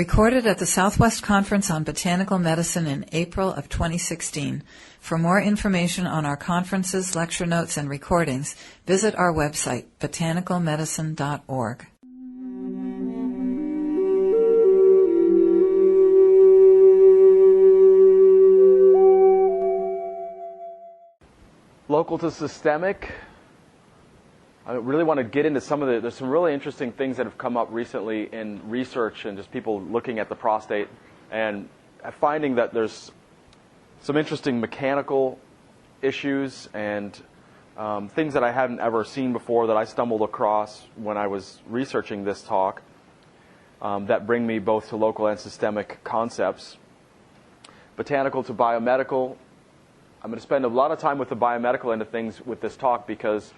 Recorded at the Southwest Conference on Botanical Medicine in April of 2016. For more information on our conferences, lecture notes, and recordings, visit our website, botanicalmedicine.org. Local to systemic, I really want to get into some of there's some really interesting things that have come up recently in research and just people looking at the prostate and finding that there's some interesting mechanical issues and things that I hadn't ever seen before that I stumbled across when I was researching this talk that bring me both to local and systemic concepts. Botanical to biomedical. I'm going to spend a lot of time with the biomedical end of things with this talk because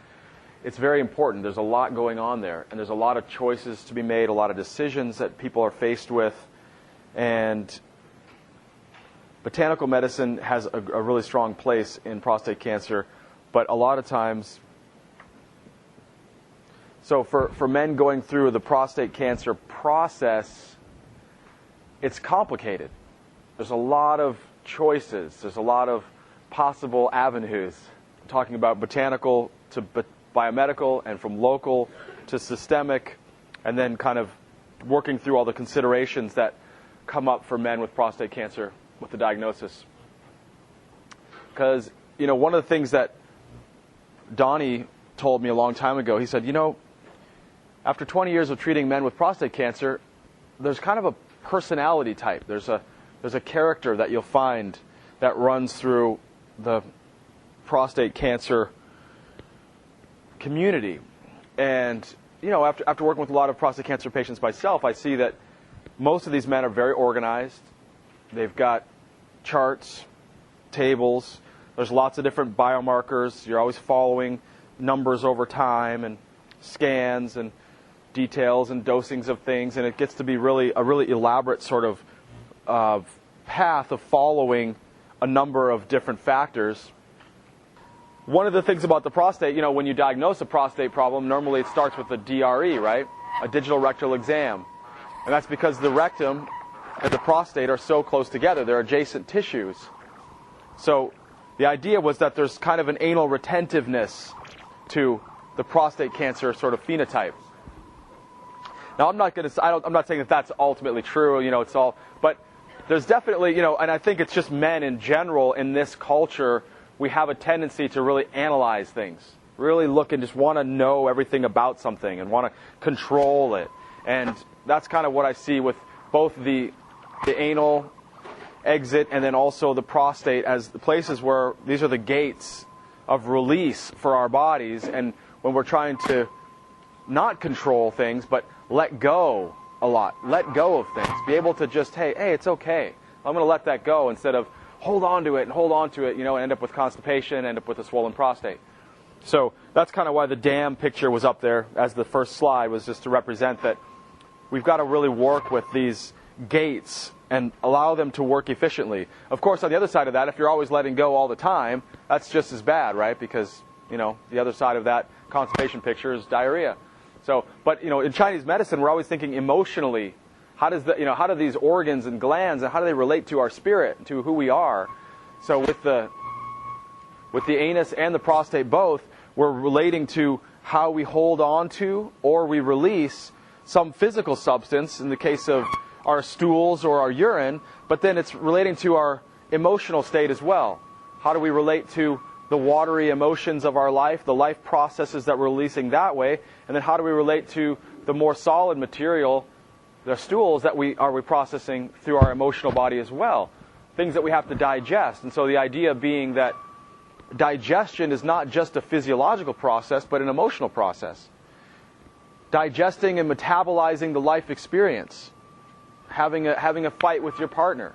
it's very important. There's a lot going on there, and there's a lot of choices to be made, a lot of decisions that people are faced with, and botanical medicine has a really strong place in prostate cancer, but a lot of times, so for men going through the prostate cancer process, it's complicated. There's a lot of choices. There's a lot of possible avenues. I'm talking about botanical to biomedical and from local to systemic, and then kind of working through all the considerations that come up for men with prostate cancer with the diagnosis. Because, you know, one of the things that Donnie told me a long time ago, he said, you know, after 20 years of treating men with prostate cancer, there's kind of a personality type. There's a character that you'll find that runs through the prostate cancer community. And, you know, after working with a lot of prostate cancer patients myself, I see that most of these men are very organized. They've got charts, tables. There's lots of different biomarkers. You're always following numbers over time and scans and details and dosings of things. And it gets to be a really elaborate sort of path of following a number of different factors. One of the things about the prostate, you know, when you diagnose a prostate problem, normally it starts with a DRE, right? A digital rectal exam. And that's because the rectum and the prostate are so close together. They're adjacent tissues. So the idea was that there's kind of an anal retentiveness to the prostate cancer sort of phenotype. Now, I'm not saying that that's ultimately true, you know, it's all, but there's definitely, you know, and I think it's just men in general in this culture, we have a tendency to really analyze things, really look and just want to know everything about something and want to control it. And that's kind of what I see with both the anal exit and then also the prostate as the places where these are the gates of release for our bodies. And when we're trying to not control things, but let go a lot, let go of things, be able to just, hey, it's okay. I'm going to let that go instead of hold on to it, you know, and end up with constipation, end up with a swollen prostate. So that's kind of why the dam picture was up there as the first slide, was just to represent that we've got to really work with these gates and allow them to work efficiently. Of course, on the other side of that, if you're always letting go all the time, that's just as bad, right? Because, you know, the other side of that constipation picture is diarrhea. So, but, you know, in Chinese medicine, we're always thinking emotionally. How do these organs and glands, and how do they relate to our spirit, to who we are? So with the anus and the prostate both, we're relating to how we hold on to or we release some physical substance, in the case of our stools or our urine, but then it's relating to our emotional state as well. How do we relate to the watery emotions of our life, the life processes that we're releasing that way, and then how do we relate to the more solid material, the stools that we are reprocessing through our emotional body as well, things that we have to digest. And so the idea being that digestion is not just a physiological process, but an emotional process. Digesting and metabolizing the life experience, having a fight with your partner.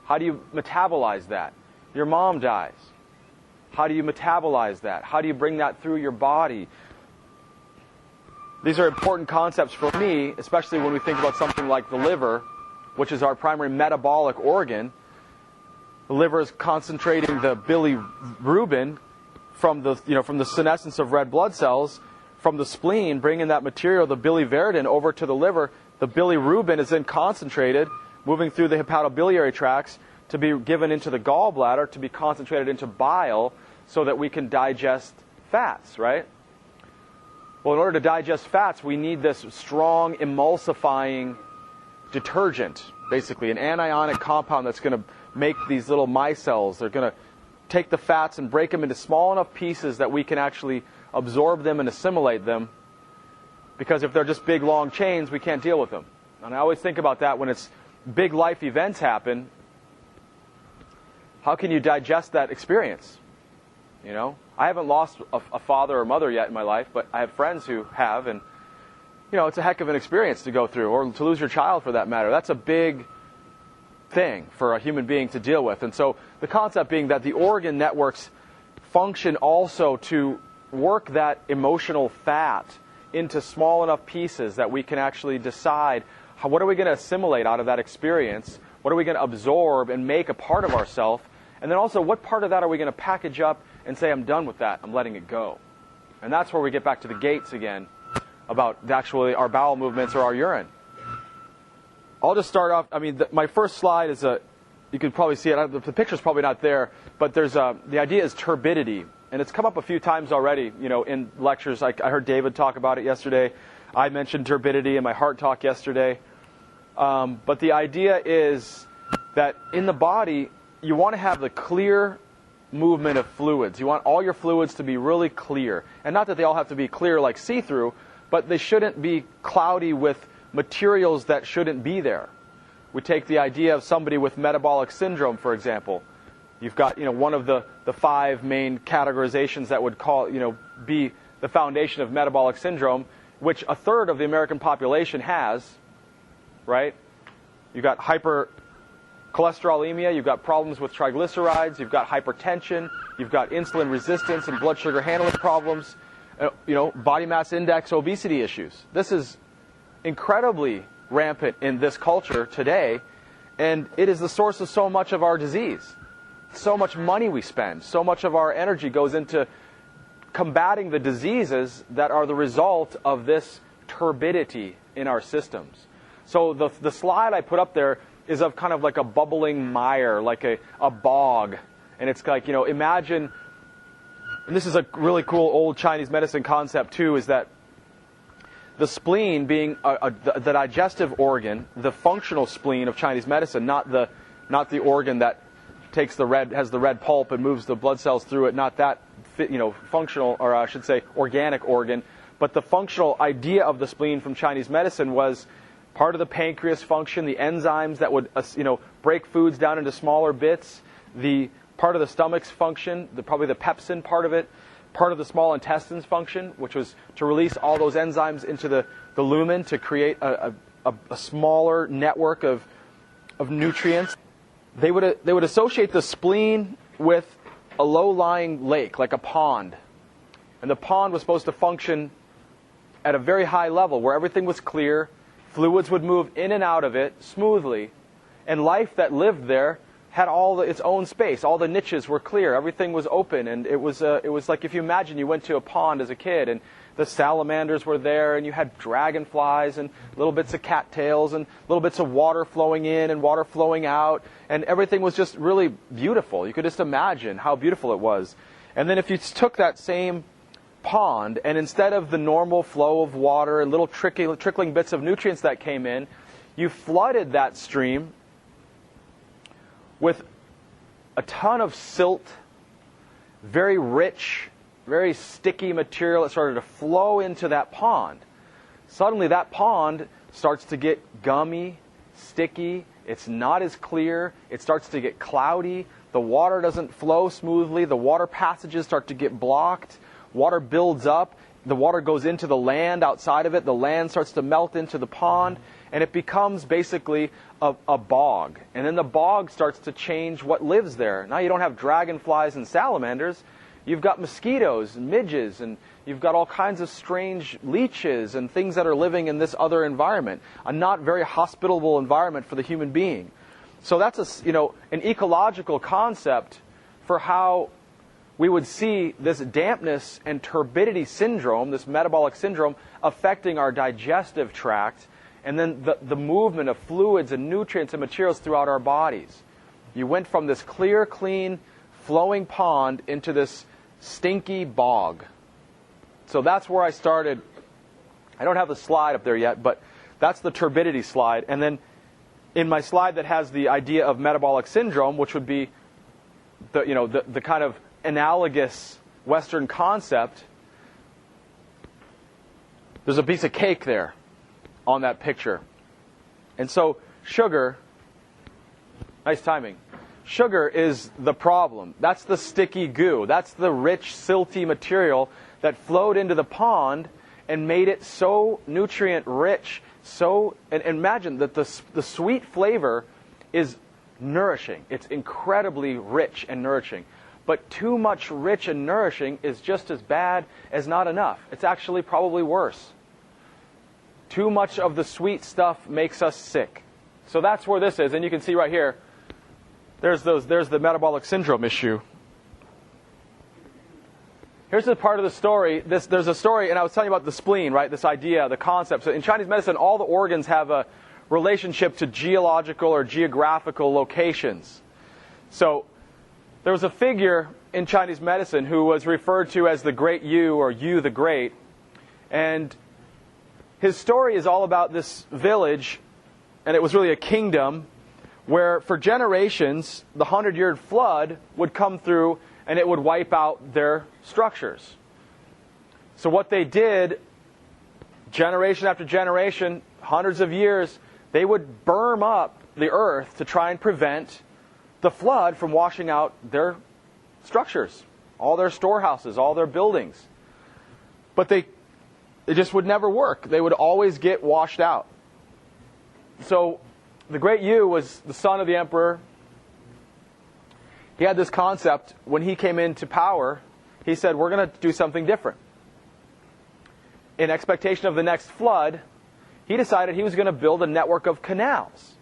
How do you metabolize that? Your mom dies. How do you metabolize that? How do you bring that through your body? These are important concepts for me, especially when we think about something like the liver, which is our primary metabolic organ. The liver is concentrating the bilirubin from the senescence of red blood cells from the spleen, bringing that material, the biliverdin, over to the liver. The bilirubin is then concentrated, moving through the hepatobiliary tracts to be given into the gallbladder to be concentrated into bile so that we can digest fats, right? Well, in order to digest fats, we need this strong emulsifying detergent, basically an anionic compound that's going to make these little micelles. They're going to take the fats and break them into small enough pieces that we can actually absorb them and assimilate them, because if they're just big, long chains, we can't deal with them. And I always think about that when it's big life events happen. How can you digest that experience? You know, I haven't lost a father or mother yet in my life, but I have friends who have, and you know, it's a heck of an experience to go through, or to lose your child for that matter. That's a big thing for a human being to deal with. And so the concept being that the organ networks function also to work that emotional fat into small enough pieces that we can actually decide what are we going to assimilate out of that experience, what are we going to absorb and make a part of ourselves, and then also what part of that are we going to package up and say, I'm done with that, I'm letting it go. And that's where we get back to the gates again about actually our bowel movements or our urine. I'll just start off, I mean, my first slide is you can probably see it, the picture's probably not there, but there's the idea is turbidity. And it's come up a few times already, you know, in lectures. I heard David talk about it yesterday. I mentioned turbidity in my heart talk yesterday. But the idea is that in the body, you want to have the clear movement of fluids. You want all your fluids to be really clear. And not that they all have to be clear like see-through, but they shouldn't be cloudy with materials that shouldn't be there. We take the idea of somebody with metabolic syndrome, for example. You've got, you know, one of the 5 main categorizations that would be the foundation of metabolic syndrome, which a third of the American population has, right? You've got hypercholesterolemia, you've got problems with triglycerides, you've got hypertension, you've got insulin resistance and blood sugar handling problems, you know, body mass index, obesity issues. This is incredibly rampant in this culture today, and it is the source of so much of our disease. So much money we spend, so much of our energy goes into combating the diseases that are the result of this turbidity in our systems. So the slide I put up there is of kind of like a bubbling mire, like a bog. And it's like, you know, imagine, and this is a really cool old Chinese medicine concept too, is that the spleen being the digestive organ, the functional spleen of Chinese medicine, not the organ that has the red pulp and moves the blood cells through it, not that, you know, functional, or I should say organic organ, but the functional idea of the spleen from Chinese medicine was part of the pancreas function, the enzymes that would, you know, break foods down into smaller bits, the part of the stomach's function, probably the pepsin part of it, part of the small intestines function, which was to release all those enzymes into the lumen to create a smaller network of nutrients. They would associate the spleen with a low-lying lake, like a pond. And the pond was supposed to function at a very high level, where everything was clear, fluids would move in and out of it smoothly, and life that lived there had its own space. All the niches were clear, everything was open, and it was like if you imagine you went to a pond as a kid, and the salamanders were there, and you had dragonflies and little bits of cattails and little bits of water flowing in and water flowing out, and everything was just really beautiful. You could just imagine how beautiful it was. And then if you took that same pond, and instead of the normal flow of water and little trickling bits of nutrients that came in, you flooded that stream with a ton of silt, very rich, very sticky material that started to flow into that pond. Suddenly that pond starts to get gummy, sticky, it's not as clear, it starts to get cloudy, the water doesn't flow smoothly, the water passages start to get blocked, water builds up, the water goes into the land outside of it, the land starts to melt into the pond, and it becomes basically a bog. And then the bog starts to change what lives there. Now you don't have dragonflies and salamanders, you've got mosquitoes and midges, and you've got all kinds of strange leeches and things that are living in this other environment, a not very hospitable environment for the human being. So that's an ecological concept for how we would see this dampness and turbidity syndrome, this metabolic syndrome, affecting our digestive tract and then the movement of fluids and nutrients and materials throughout our bodies. You went from this clear, clean, flowing pond into this stinky bog. So that's where I started. I don't have the slide up there yet, but that's the turbidity slide. And then in my slide that has the idea of metabolic syndrome, which would be the kind of analogous Western concept, there's a piece of cake there on that picture. And so sugar, nice timing, sugar is the problem. That's the sticky goo. That's the rich, silty material that flowed into the pond and made it so nutrient rich. And imagine that the sweet flavor is nourishing. It's incredibly rich and nourishing. But too much rich and nourishing is just as bad as not enough. It's actually probably worse. Too much of the sweet stuff makes us sick. So that's where this is. And you can see right here, there's the metabolic syndrome issue. Here's the part of the story. There's a story, and I was telling you about the spleen, right? This idea, the concept. So in Chinese medicine, all the organs have a relationship to geological or geographical locations. So there was a figure in Chinese medicine who was referred to as the Great Yu, or Yu the Great. And his story is all about this village, and it was really a kingdom, where for generations, the 100-year flood would come through and it would wipe out their structures. So what they did, generation after generation, hundreds of years, they would berm up the earth to try and prevent the flood from washing out their structures, all their storehouses, all their buildings. But it just would never work. They would always get washed out. So the Great Yu was the son of the emperor. He had this concept. When he came into power, he said, we're going to do something different. In expectation of the next flood, he decided he was going to build a network of canals.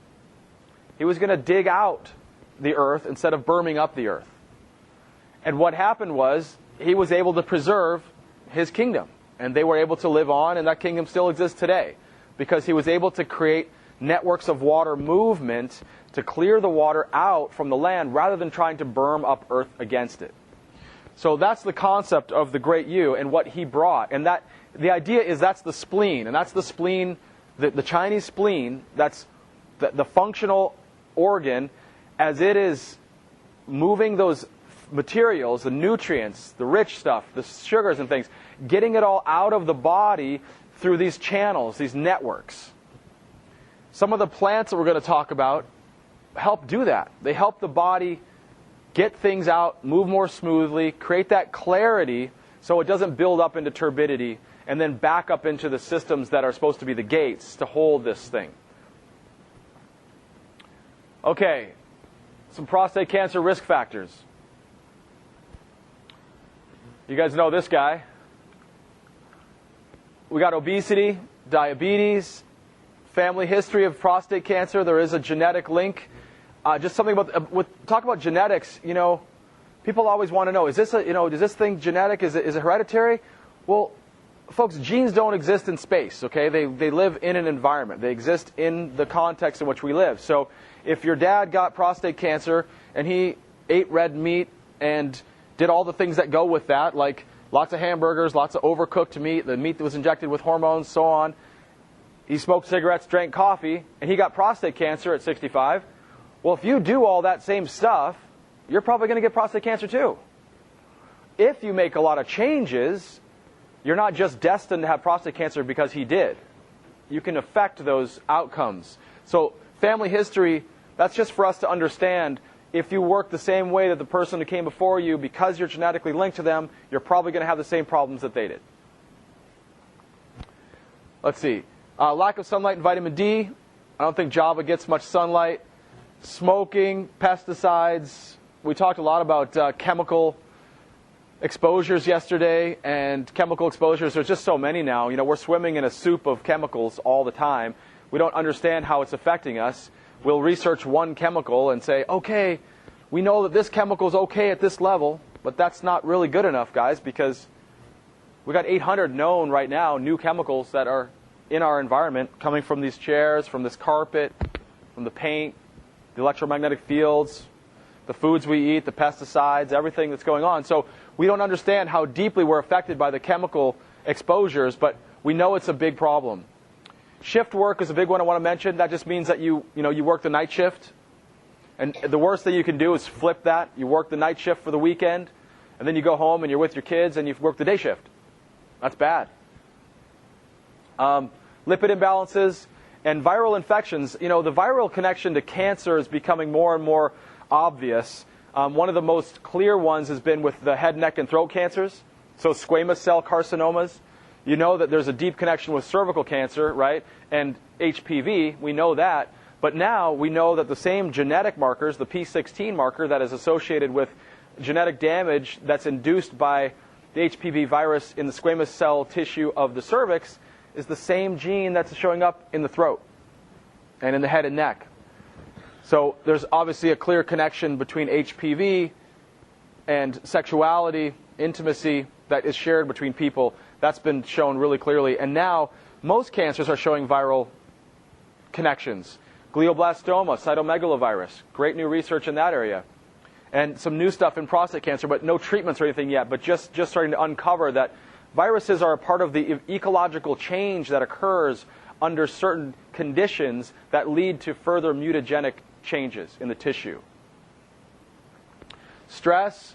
He was going to dig out the earth instead of berming up the earth. And what happened was, he was able to preserve his kingdom. And they were able to live on, and that kingdom still exists today. Because he was able to create networks of water movement to clear the water out from the land rather than trying to berm up earth against it. So that's the concept of the Great Yu and what he brought. And that the idea is that's the spleen. And that's the spleen, the Chinese spleen, that's the functional organ as it is moving those materials, the nutrients, the rich stuff, the sugars and things, getting it all out of the body through these channels, these networks. Some of the plants that we're going to talk about help do that. They help the body get things out, move more smoothly, create that clarity so it doesn't build up into turbidity and then back up into the systems that are supposed to be the gates to hold this thing. Okay, some prostate cancer risk factors. You guys know this guy. We got obesity, diabetes, family history of prostate cancer. There is a genetic link. Just something about talk about genetics. You know, people always want to know: is this is this thing genetic? Is it hereditary? Well, folks, genes don't exist in space. Okay, they live in an environment. They exist in the context in which we live. So, if your dad got prostate cancer and he ate red meat and did all the things that go with that, like lots of hamburgers, lots of overcooked meat, the meat that was injected with hormones, so on. He smoked cigarettes, drank coffee, and he got prostate cancer at 65. Well, if you do all that same stuff, you're probably going to get prostate cancer too. If you make a lot of changes, you're not just destined to have prostate cancer because he did. You can affect those outcomes. So family history, that's just for us to understand. If you work the same way that the person who came before you, because you're genetically linked to them, you're probably going to have the same problems that they did. Let's see. Lack of sunlight and vitamin D. I don't think Java gets much sunlight. Smoking, pesticides. We talked a lot about chemical exposures yesterday, and chemical exposures, there's just so many now. You know, we're swimming in a soup of chemicals all the time. We don't understand how it's affecting us. We'll research one chemical and say, okay, we know that this chemical is okay at this level, but that's not really good enough, guys, because we got 800 known right now, new chemicals that are in our environment, coming from these chairs, from this carpet, from the paint, the electromagnetic fields, the foods we eat, the pesticides, everything that's going on. So we don't understand how deeply we're affected by the chemical exposures, but we know it's a big problem. Shift work is a big one I want to mention. That just means that you work the night shift. And the worst thing you can do is flip that. You work the night shift for the weekend, and then you go home and you're with your kids and you work the day shift. That's bad. Lipid imbalances and viral infections. The viral connection to cancer is becoming more and more obvious. One of the most clear ones has been with the head, neck, and throat cancers. So squamous cell carcinomas. You know that there's a deep connection with cervical cancer, right? And HPV, we know that. But now we know that the same genetic markers, the P16 marker that is associated with genetic damage that's induced by the HPV virus in the squamous cell tissue of the cervix, is the same gene that's showing up in the throat and in the head and neck. So there's obviously a clear connection between HPV and sexuality, intimacy that is shared between people. That's been shown really clearly. And now most cancers are showing viral connections. Glioblastoma, cytomegalovirus, great new research in that area. And some new stuff in prostate cancer, but no treatments or anything yet, but just starting to uncover that viruses are a part of the ecological change that occurs under certain conditions that lead to further mutagenic changes in the tissue. Stress.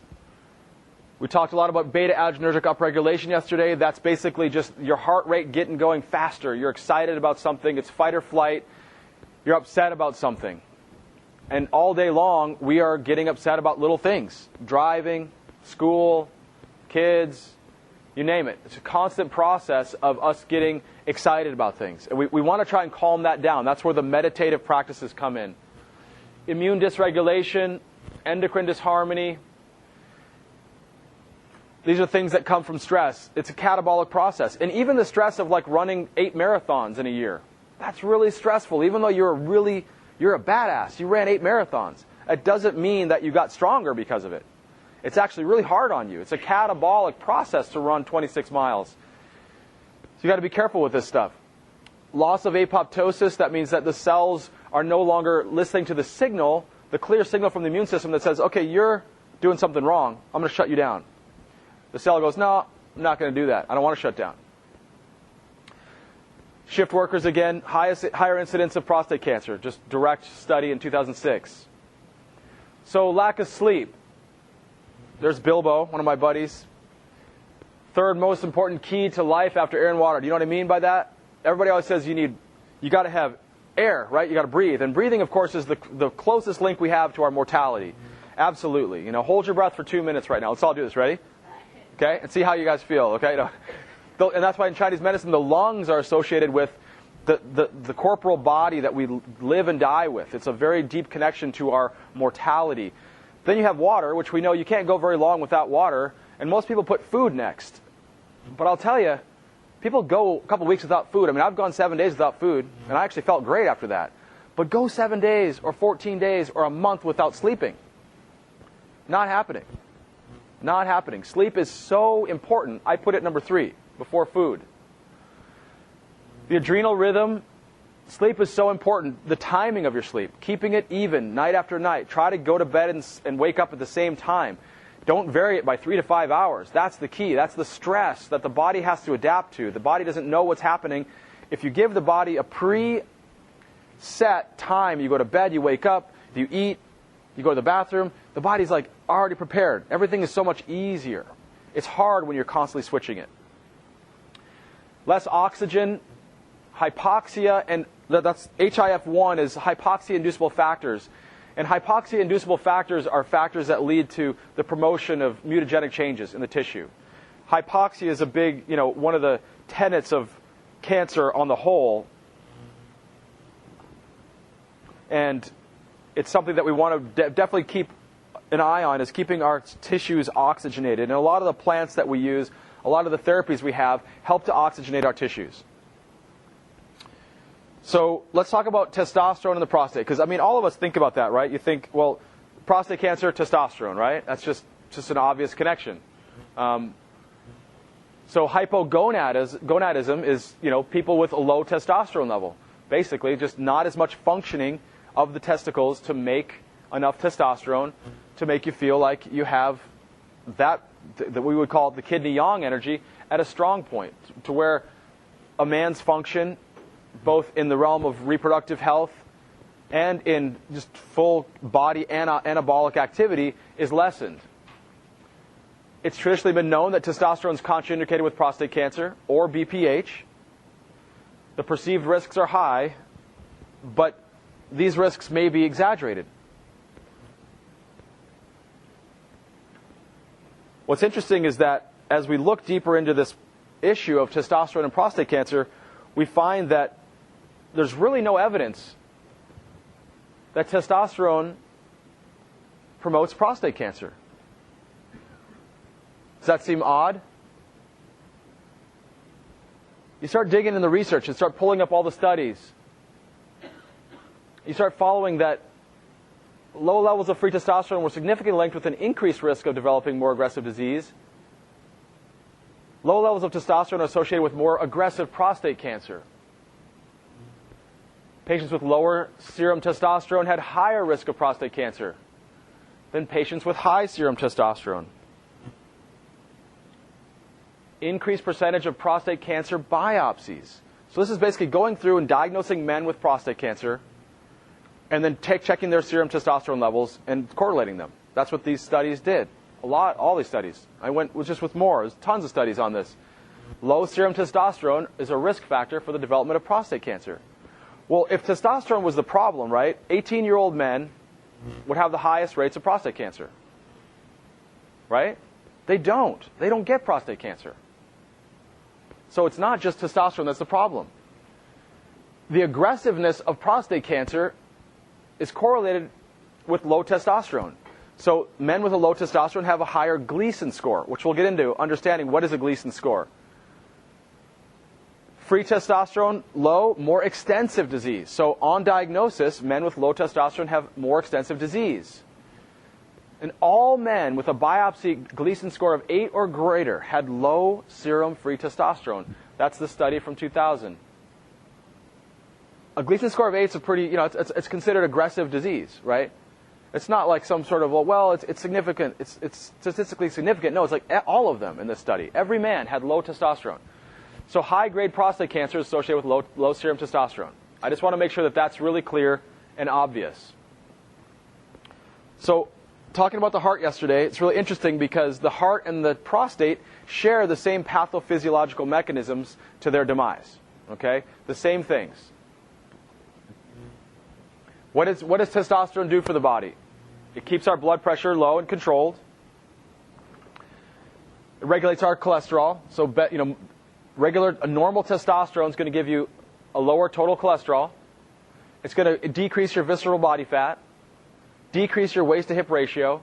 We talked a lot about beta-adrenergic upregulation yesterday. That's basically just your heart rate getting going faster. You're excited about something. It's fight or flight. You're upset about something. And all day long, we are getting upset about little things. Driving, school, kids, you name it. It's a constant process of us getting excited about things. And we want to try and calm that down. That's where the meditative practices come in. Immune dysregulation, endocrine disharmony. These are things that come from stress. It's a catabolic process. And even the stress of like running 8 marathons in a year. That's really stressful. Even though you're a badass. You ran 8 marathons. It doesn't mean that you got stronger because of it. It's actually really hard on you. It's a catabolic process to run 26 miles. So you got to be careful with this stuff. Loss of apoptosis, that means that the cells are no longer listening to the signal, the clear signal from the immune system that says, okay, you're doing something wrong. I'm going to shut you down. The cell goes, no, I'm not going to do that. I don't want to shut down. Shift workers, again, higher incidence of prostate cancer, just direct study in 2006. So lack of sleep. There's Bilbo, one of my buddies. Third most important key to life after air and water. Do you know what I mean by that? Everybody always says you got to have air, right? You got to breathe. And breathing, of course, is the closest link we have to our mortality. Absolutely. Hold your breath for 2 minutes right now. Let's all do this. Ready? Okay? And see how you guys feel, okay? And that's why in Chinese medicine, the lungs are associated with the corporal body that we live and die with. It's a very deep connection to our mortality. Then you have water, which we know you can't go very long without water, and most people put food next. But I'll tell you, people go a couple weeks without food. I mean, I've gone 7 days without food, and I actually felt great after that. But go 7 days or 14 days or a month without sleeping. Not happening. Not happening. Sleep is so important. I put it number 3, before food. The adrenal rhythm, sleep is so important. The timing of your sleep, keeping it even night after night. Try to go to bed and wake up at the same time. Don't vary it by 3 to 5 hours. That's the key. That's the stress that the body has to adapt to. The body doesn't know what's happening. If you give the body a preset time, you go to bed, you wake up, you eat, you go to the bathroom, the body's like already prepared. Everything is so much easier. It's hard when you're constantly switching it. Less oxygen, hypoxia, and that's HIF1 is hypoxia-inducible factors. And hypoxia-inducible factors are factors that lead to the promotion of mutagenic changes in the tissue. Hypoxia is a big, one of the tenets of cancer on the whole. And it's something that we want to definitely keep an eye on, is keeping our tissues oxygenated. And a lot of the plants that we use, a lot of the therapies we have, help to oxygenate our tissues. So let's talk about testosterone in the prostate, because all of us think about that, right? You think, well, prostate cancer, testosterone, right? That's just an obvious connection. So hypogonadism is, people with a low testosterone level. Basically, just not as much functioning of the testicles to make enough testosterone to make you feel like you have that we would call the kidney yang energy at a strong point, to where a man's function, both in the realm of reproductive health and in just full body anabolic activity, is lessened. It's traditionally been known that testosterone is contraindicated with prostate cancer or BPH. The perceived risks are high, but these risks may be exaggerated. What's interesting is that as we look deeper into this issue of testosterone and prostate cancer, we find that there's really no evidence that testosterone promotes prostate cancer. Does that seem odd? You start digging in the research and start pulling up all the studies. You start following that low levels of free testosterone were significantly linked with an increased risk of developing more aggressive disease. Low levels of testosterone are associated with more aggressive prostate cancer. Patients with lower serum testosterone had higher risk of prostate cancer than patients with high serum testosterone. Increased percentage of prostate cancer biopsies. So this is basically going through and diagnosing men with prostate cancer and then checking their serum testosterone levels and correlating them. That's what these studies did. All these studies. I went just with more. There's tons of studies on this. Low serum testosterone is a risk factor for the development of prostate cancer. Well, if testosterone was the problem, right, 18-year-old men would have the highest rates of prostate cancer. Right? They don't. They don't get prostate cancer. So it's not just testosterone that's the problem. The aggressiveness of prostate cancer is correlated with low testosterone. So men with a low testosterone have a higher Gleason score, which we'll get into understanding what is a Gleason score. Free testosterone, low, more extensive disease. So on diagnosis, men with low testosterone have more extensive disease. And all men with a biopsy Gleason score of 8 or greater had low serum free testosterone. That's the study from 2000. A Gleason score of 8 is a pretty, it's considered aggressive disease, right? It's not like some sort of, it's significant, it's statistically significant. No, it's like all of them in this study. Every man had low testosterone. So high-grade prostate cancer is associated with low serum testosterone. I just want to make sure that that's really clear and obvious. So talking about the heart yesterday, it's really interesting because the heart and the prostate share the same pathophysiological mechanisms to their demise. Okay? The same things. What does testosterone do for the body? It keeps our blood pressure low and controlled. It regulates our cholesterol. So, normal testosterone is going to give you a lower total cholesterol. It's going to decrease your visceral body fat, decrease your waist to hip ratio,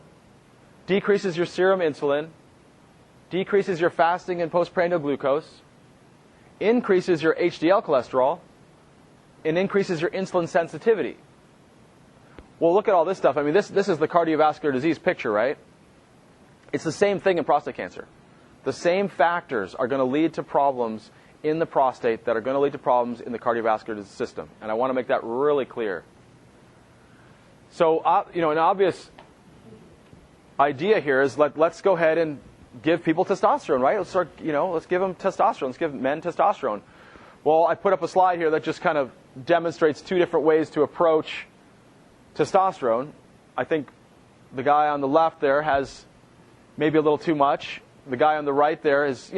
decreases your serum insulin, decreases your fasting and postprandial glucose, increases your HDL cholesterol, and increases your insulin sensitivity. Well, look at all this stuff. I mean, this is the cardiovascular disease picture, right? It's the same thing in prostate cancer. The same factors are going to lead to problems in the prostate that are going to lead to problems in the cardiovascular system. And I want to make that really clear. So, an obvious idea here is let's go ahead and give people testosterone, right? Let's give them testosterone. Let's give men testosterone. Well, I put up a slide here that just kind of demonstrates two different ways to approach testosterone. I think the guy on the left there has maybe a little too much. The guy on the right there is,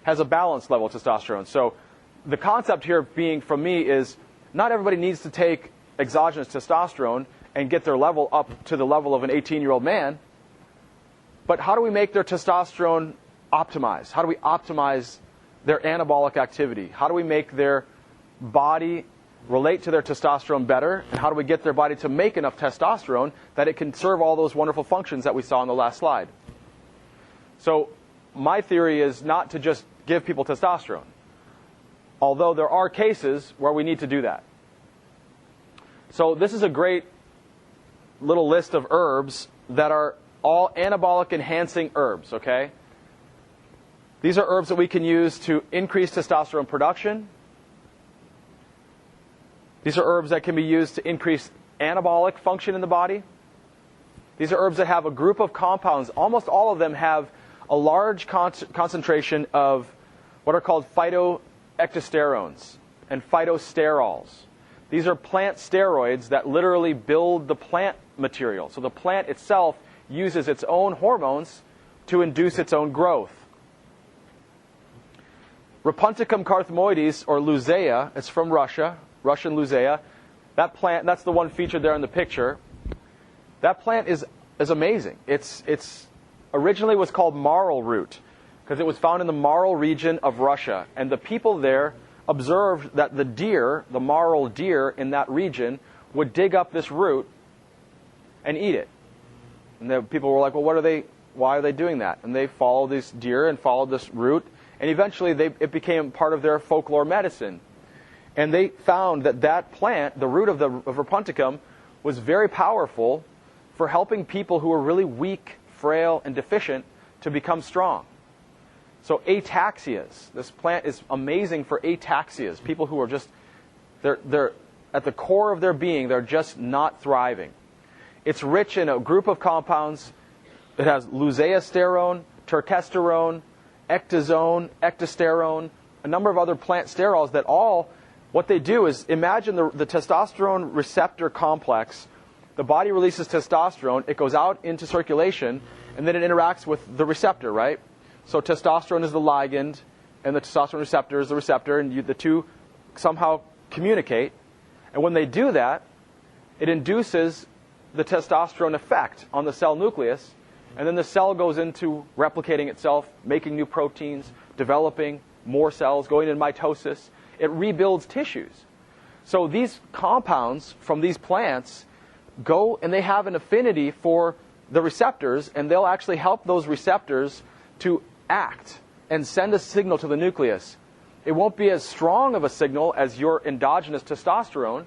has a balanced level of testosterone. So the concept here being from me is not everybody needs to take exogenous testosterone and get their level up to the level of an 18-year-old man. But how do we make their testosterone optimized? How do we optimize their anabolic activity? How do we make their body relate to their testosterone better? And how do we get their body to make enough testosterone that it can serve all those wonderful functions that we saw on the last slide? So my theory is not to just give people testosterone, although there are cases where we need to do that. So this is a great little list of herbs that are all anabolic enhancing herbs, okay? These are herbs that we can use to increase testosterone production. These are herbs that can be used to increase anabolic function in the body. These are herbs that have a group of compounds. Almost all of them have a large concentration of what are called phytoectosterones and phytosterols. These are plant steroids that literally build the plant material. So the plant itself uses its own hormones to induce its own growth. Repunticum carthamoides, or Luzea, it's from Russia, Russian Luzea. That plant, that's the one featured there in the picture. That plant is amazing. It's originally was called marl root because it was found in the marl region of Russia. And the people there observed that the deer, the marl deer in that region, would dig up this root and eat it. And the people were like, well, why are they doing that? And they followed this deer and followed this root. And eventually it became part of their folklore medicine. And they found that plant, the root of Repunticum, was very powerful for helping people who were really weak, frail, and deficient to become strong. So ataxias, this plant is amazing for ataxias, people who are just, they're at the core of their being, they're just not thriving. It's rich in a group of compounds. It has luseasterone, turkesterone, ectazone, ectosterone, a number of other plant sterols that all, what they do is, imagine the testosterone receptor complex. The body releases testosterone, it goes out into circulation, and then it interacts with the receptor, right? So testosterone is the ligand, and the testosterone receptor is the receptor, and the two somehow communicate. And when they do that, it induces the testosterone effect on the cell nucleus, and then the cell goes into replicating itself, making new proteins, developing more cells, going into mitosis. It rebuilds tissues. So these compounds from these plants go and they have an affinity for the receptors, and they'll actually help those receptors to act and send a signal to the nucleus. It won't be as strong of a signal as your endogenous testosterone,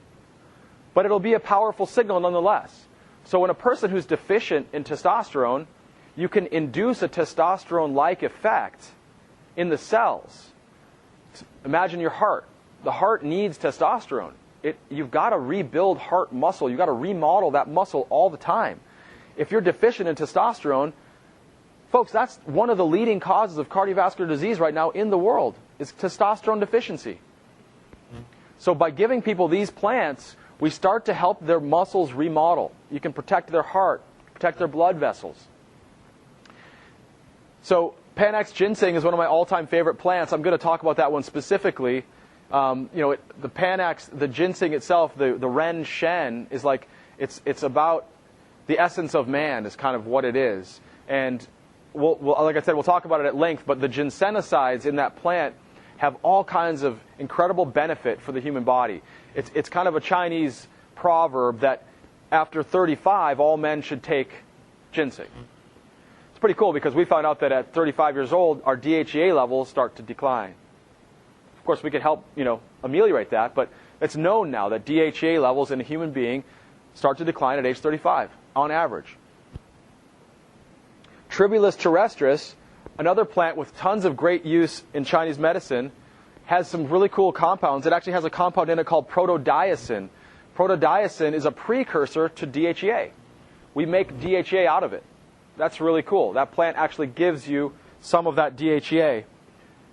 but it'll be a powerful signal nonetheless. So when a person who's deficient in testosterone, you can induce a testosterone-like effect in the cells. Imagine your heart. The heart needs testosterone. You've got to rebuild heart muscle. You've got to remodel that muscle all the time. If you're deficient in testosterone, folks, that's one of the leading causes of cardiovascular disease right now in the world, is testosterone deficiency. So by giving people these plants, we start to help their muscles remodel. You can protect their heart, protect their blood vessels. So Panax ginseng is one of my all-time favorite plants. I'm going to talk about that one specifically. The Panax, the ginseng itself, the Ren Shen, is like, it's about the essence of man is kind of what it is. And we'll, like I said, we'll talk about it at length, but the ginsenosides in that plant have all kinds of incredible benefit for the human body. It's kind of a Chinese proverb that after 35, all men should take ginseng. It's pretty cool because we found out that at 35 years old, our DHEA levels start to decline. Of course, we could help, ameliorate that, but it's known now that DHEA levels in a human being start to decline at age 35, on average. Tribulus terrestris, another plant with tons of great use in Chinese medicine, has some really cool compounds. It actually has a compound in it called protodiacin. Protodiacin is a precursor to DHEA. We make DHEA out of it. That's really cool. That plant actually gives you some of that DHEA.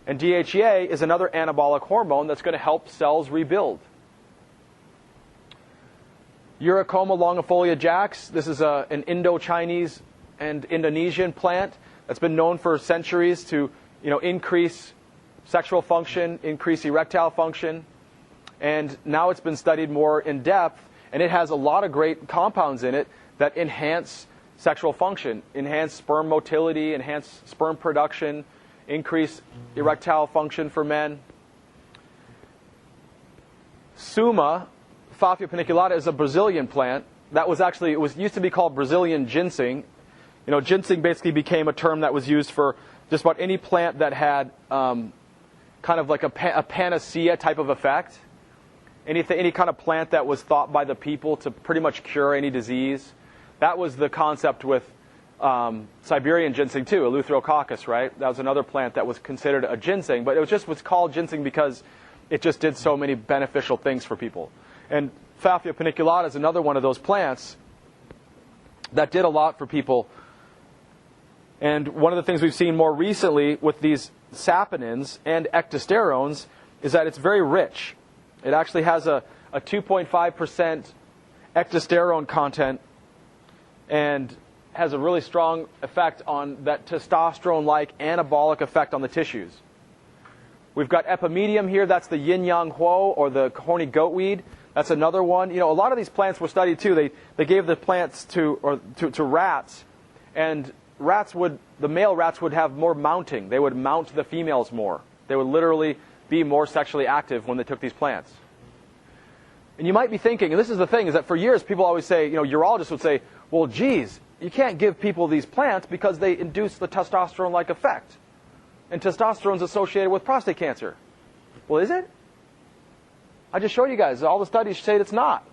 And DHEA is another anabolic hormone that's going to help cells rebuild. Uricoma longifolia jax. This is an Indo-Chinese and Indonesian plant that's been known for centuries to increase sexual function, increase erectile function. And now it's been studied more in depth, and it has a lot of great compounds in it that enhance sexual function, enhance sperm motility, enhance sperm production, increase erectile function for men. Suma Fafia paniculata is a Brazilian plant that was actually, it used to be called Brazilian ginseng. Ginseng basically became a term that was used for just about any plant that had kind of like a panacea type of effect. Any kind of plant that was thought by the people to pretty much cure any disease. That was the concept with Siberian ginseng too, Eleutherococcus, right? That was another plant that was considered a ginseng, but it was called ginseng because it just did so many beneficial things for people. And Pfaffia paniculata is another one of those plants that did a lot for people. And one of the things we've seen more recently with these saponins and ectosterones is that it's very rich. It actually has a 2.5% ectosterone content and has a really strong effect on that testosterone-like anabolic effect on the tissues. We've got epimedium here. That's the yin-yang huo, or the horny goatweed. That's another one. A lot of these plants were studied too. They gave the plants to rats, and the male rats would have more mounting. They would mount the females more. They would literally be more sexually active when they took these plants. And you might be thinking, and this is the thing, is that for years people always say, urologists would say, well, geez, you can't give people these plants because they induce the testosterone-like effect. And testosterone is associated with prostate cancer. Well, is it? I just showed you guys, all the studies say it's not.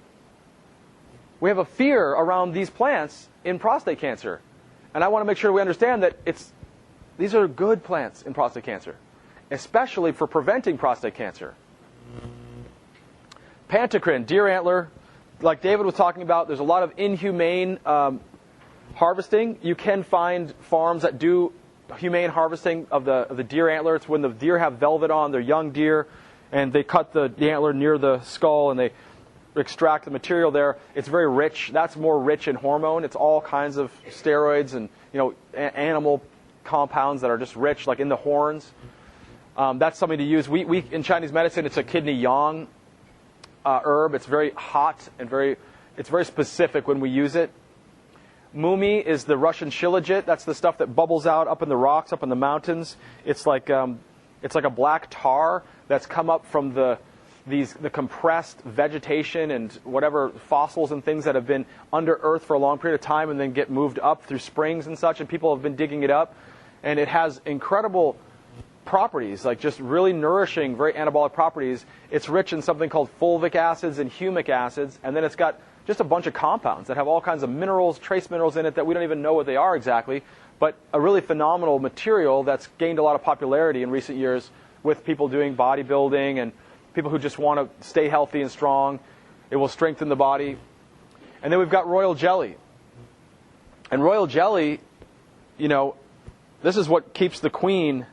We have a fear around these plants in prostate cancer. And I want to make sure we understand that these are good plants in prostate cancer, especially for preventing prostate cancer. Pantocrine, deer antler, like David was talking about, there's a lot of inhumane harvesting. You can find farms that do humane harvesting of the deer antler. It's when the deer have velvet on, they're young deer, and they cut the antler near the skull and they extract the material there. It's very rich. That's more rich in hormone. It's all kinds of steroids and animal compounds that are just rich, like in the horns. That's something to use. We in Chinese medicine, it's a kidney yang herb. It's very hot and it's very specific when we use it. Mumi is the Russian shilajit. That's the stuff that bubbles out up in the rocks, up in the mountains. It's like a black tar that's come up from the compressed vegetation and whatever fossils and things that have been under earth for a long period of time and then get moved up through springs and such, and people have been digging it up. And it has incredible properties, like just really nourishing, very anabolic properties. It's rich in something called fulvic acids and humic acids, and then it's got just a bunch of compounds that have all kinds of minerals, trace minerals in it that we don't even know what they are exactly, but a really phenomenal material that's gained a lot of popularity in recent years with people doing bodybuilding and people who just want to stay healthy and strong. It will strengthen the body. And then we've got royal jelly. And royal jelly, this is what keeps the queen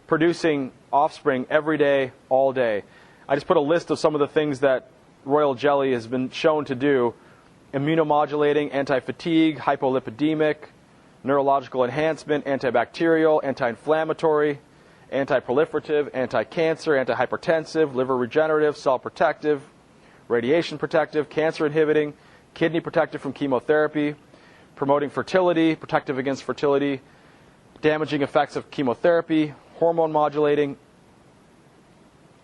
producing offspring every day, all day. I just put a list of some of the things that royal jelly has been shown to do: immunomodulating, anti-fatigue, hypolipidemic, neurological enhancement, antibacterial, anti-inflammatory, anti-proliferative, anti-cancer, anti-hypertensive, liver regenerative, cell protective, radiation protective, cancer inhibiting, kidney protective from chemotherapy, promoting fertility, protective against fertility, damaging effects of chemotherapy, hormone modulating.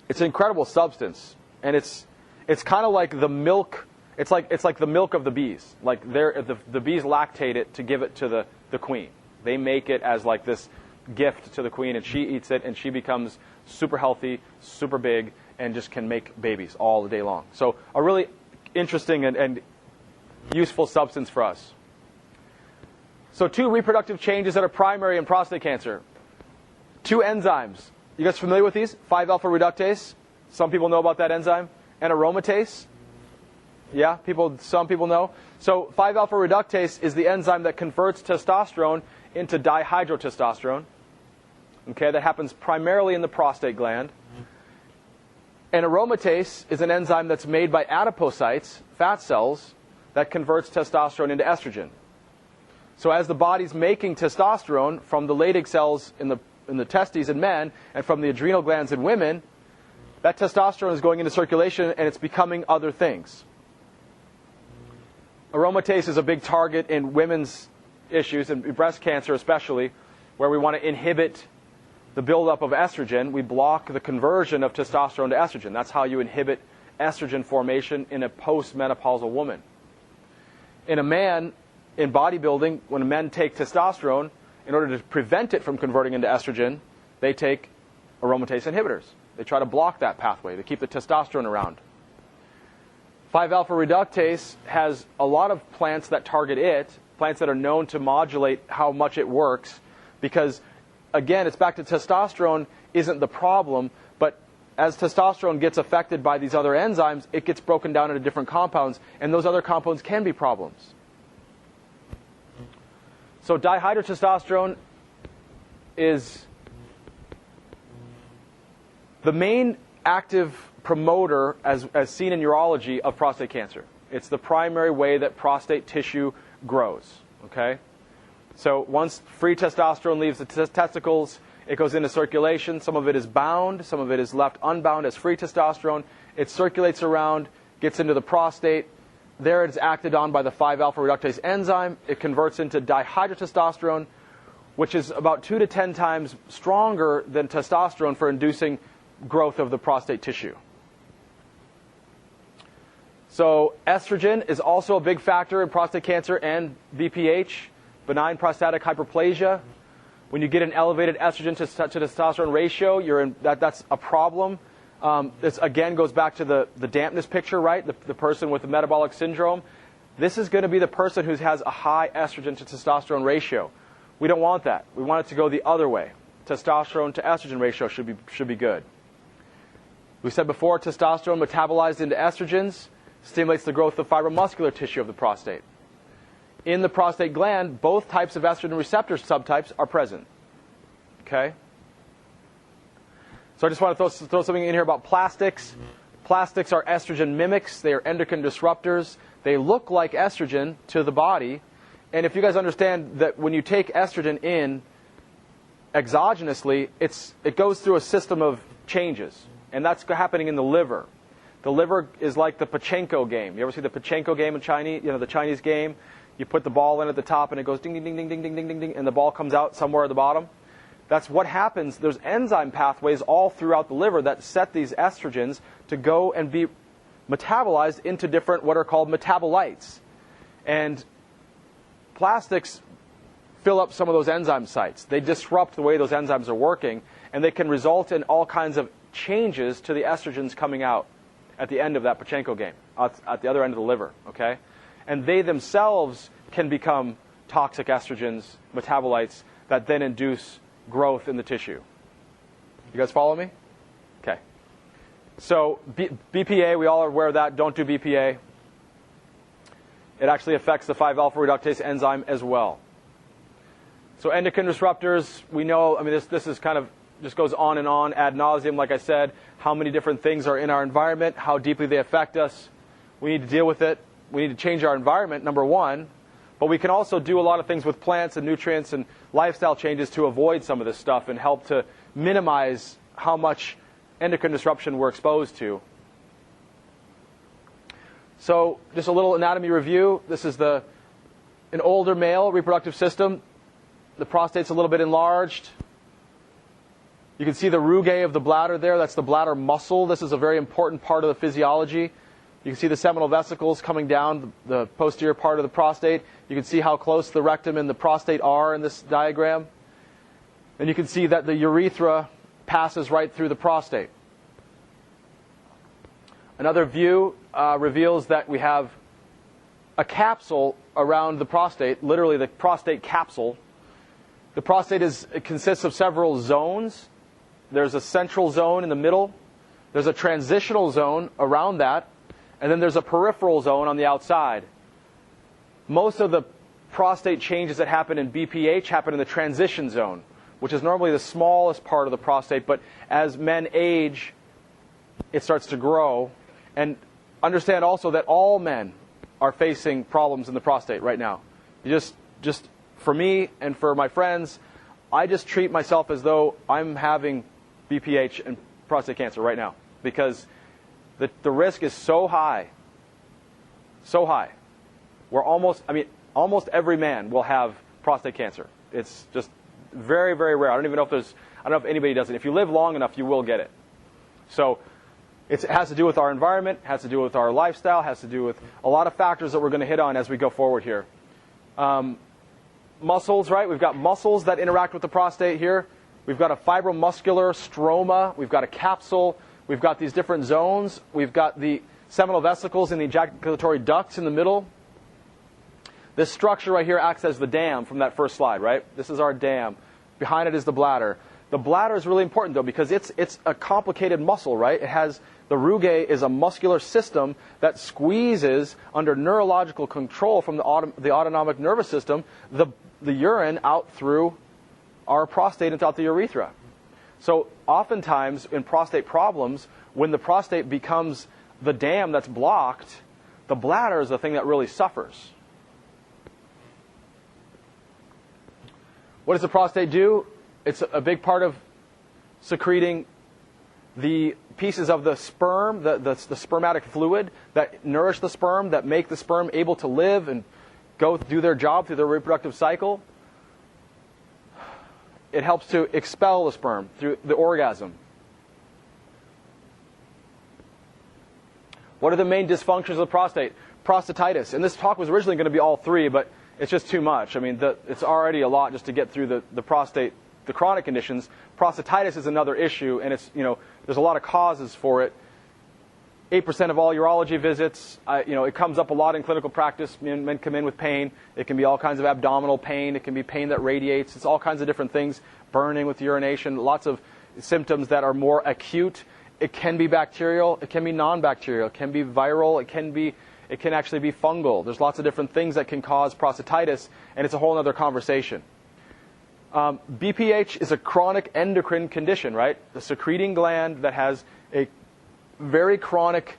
It's an incredible substance, and it's kind of like the milk. It's like the milk of the bees. Like the bees lactate it to give it to the queen. They make it as like this gift to the queen, and she eats it, and she becomes super healthy, super big, and just can make babies all day long. So a really interesting and useful substance for us. So 2 reproductive changes that are primary in prostate cancer. 2 enzymes. You guys familiar with these? 5-alpha reductase. Some people know about that enzyme. And aromatase. Yeah, some people know. So 5-alpha reductase is the enzyme that converts testosterone into dihydrotestosterone. Okay, that happens primarily in the prostate gland. And aromatase is an enzyme that's made by adipocytes, fat cells, that converts testosterone into estrogen. So as the body's making testosterone from the Leydig cells in the testes in men and from the adrenal glands in women, that testosterone is going into circulation and it's becoming other things. Aromatase is a big target in women's issues, and breast cancer especially, where we want to inhibit the buildup of estrogen. We block the conversion of testosterone to estrogen. That's how you inhibit estrogen formation in a post-menopausal woman. In a man, in bodybuilding, when men take testosterone, in order to prevent it from converting into estrogen, they take aromatase inhibitors. They try to block that pathway to keep the testosterone around. 5-alpha reductase has a lot of plants that target it, plants that are known to modulate how much it works, because, again, it's back to testosterone isn't the problem, but as testosterone gets affected by these other enzymes, it gets broken down into different compounds, and those other compounds can be problems. So dihydrotestosterone is the main active promoter, as seen in urology, of prostate cancer. It's the primary way that prostate tissue grows. Okay? So once free testosterone leaves the testicles, it goes into circulation. Some of it is bound, some of it is left unbound as free testosterone. It circulates around, gets into the prostate. There it's acted on by the 5-alpha reductase enzyme. It converts into dihydrotestosterone, which is about 2 to 10 times stronger than testosterone for inducing growth of the prostate tissue. So estrogen is also a big factor in prostate cancer and BPH, benign prostatic hyperplasia. When you get an elevated estrogen to testosterone ratio, that's a problem. This again goes back to the dampness picture, right? The person with the metabolic syndrome. This is going to be the person who has a high estrogen to testosterone ratio. We don't want that. We want it to go the other way. Testosterone to estrogen ratio should be good. We said before, testosterone metabolized into estrogens stimulates the growth of fibromuscular tissue of the prostate. In the prostate gland, both types of estrogen receptor subtypes are present. Okay? So I just want to throw something in here about plastics. Plastics are estrogen mimics. They are endocrine disruptors. They look like estrogen to the body. And if you guys understand that when you take estrogen in exogenously, it goes through a system of changes. And that's happening in the liver. The liver is like the pachinko game. You ever see the pachinko game in Chinese? The Chinese game? You put the ball in at the top and it goes ding, ding, ding, ding, ding, ding, ding, ding, ding, and the ball comes out somewhere at the bottom. That's what happens. There's enzyme pathways all throughout the liver that set these estrogens to go and be metabolized into different what are called metabolites. And plastics fill up some of those enzyme sites. They disrupt the way those enzymes are working, and they can result in all kinds of changes to the estrogens coming out at the end of that pachinko game, at the other end of the liver. Okay? And they themselves can become toxic estrogens, metabolites, that then induce growth in the tissue. You guys follow me? Okay. So BPA, we all are aware of that. Don't do BPA. It actually affects the 5-alpha reductase enzyme as well. So endocrine disruptors, we know, this is kind of just goes on and on ad nauseum, like I said, how many different things are in our environment, how deeply they affect us. We need to deal with it. We need to change our environment, number one, but we can also do a lot of things with plants and nutrients and lifestyle changes to avoid some of this stuff and help to minimize how much endocrine disruption we're exposed to. So just a little anatomy review. This is an older male reproductive system. The prostate's a little bit enlarged. You can see the rugae of the bladder there. That's the bladder muscle. This is a very important part of the physiology. You can see the seminal vesicles coming down the posterior part of the prostate. You can see how close the rectum and the prostate are in this diagram. And you can see that the urethra passes right through the prostate. Another view reveals that we have a capsule around the prostate, literally the prostate capsule. The prostate consists of several zones. There's a central zone in the middle. There's a transitional zone around that. And then there's a peripheral zone on the outside. Most of the prostate changes that happen in BPH happen in the transition zone, which is normally the smallest part of the prostate. But as men age, it starts to grow. And understand also that all men are facing problems in the prostate right now. You just for me and for my friends, I just treat myself as though I'm having BPH and prostate cancer right now, because the risk is so high. So high. Almost every man will have prostate cancer. It's just very, very rare. I don't know if anybody does it. If you live long enough, you will get it. So it has to do with our environment, has to do with our lifestyle, has to do with a lot of factors that we're going to hit on as we go forward here. Muscles, right? We've got muscles that interact with the prostate here. We've got a fibromuscular stroma. We've got a capsule. We've got these different zones. We've got the seminal vesicles and the ejaculatory ducts in the middle. This structure right here acts as the dam from that first slide, right? This is our dam. Behind it is the bladder. The bladder is really important, though, because it's a complicated muscle, right? It has, the rugae is a muscular system that squeezes under neurological control from the autonomic nervous system the urine out through our prostate and out the urethra. So oftentimes in prostate problems, when the prostate becomes the dam that's blocked, the bladder is the thing that really suffers. What does the prostate do? It's a big part of secreting the pieces of the sperm, the spermatic fluid that nourish the sperm, that make the sperm able to live and go do their job through their reproductive cycle. It helps to expel the sperm through the orgasm. What are the main dysfunctions of the prostate? Prostatitis. And this talk was originally going to be all three, but it's just too much. I mean, it's already a lot just to get through the prostate, the chronic conditions. Prostatitis is another issue, and it's, there's a lot of causes for it. 8% of all urology visits, it comes up a lot in clinical practice. Men come in with pain. It can be all kinds of abdominal pain. It can be pain that radiates. It's all kinds of different things. Burning with urination. Lots of symptoms that are more acute. It can be bacterial. It can be non-bacterial. It can be viral. It can actually be fungal. There's lots of different things that can cause prostatitis, and it's a whole other conversation. BPH is a chronic endocrine condition, right? The secreting gland that has a very chronic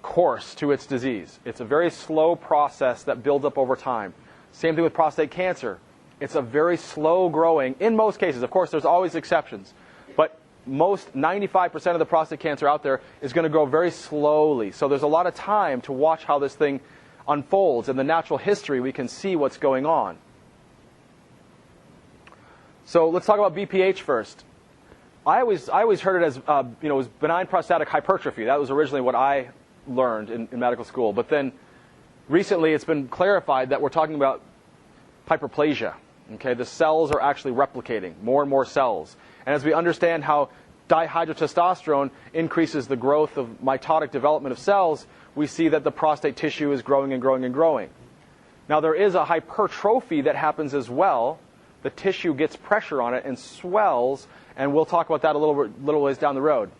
course to its disease. It's a very slow process that builds up over time. Same thing with prostate cancer. It's a very slow growing, in most cases. Of course, there's always exceptions. But most 95% of the prostate cancer out there is going to grow very slowly. So there's a lot of time to watch how this thing unfolds. In the natural history, we can see what's going on. So let's talk about BPH first. I always heard it as, it was benign prostatic hypertrophy. That was originally what I learned in medical school. But then recently it's been clarified that we're talking about hyperplasia. Okay, the cells are actually replicating, more and more cells. And as we understand how dihydrotestosterone increases the growth of mitotic development of cells, we see that the prostate tissue is growing and growing and growing. Now there is a hypertrophy that happens as well. The tissue gets pressure on it and swells, and we'll talk about that a little ways down the road.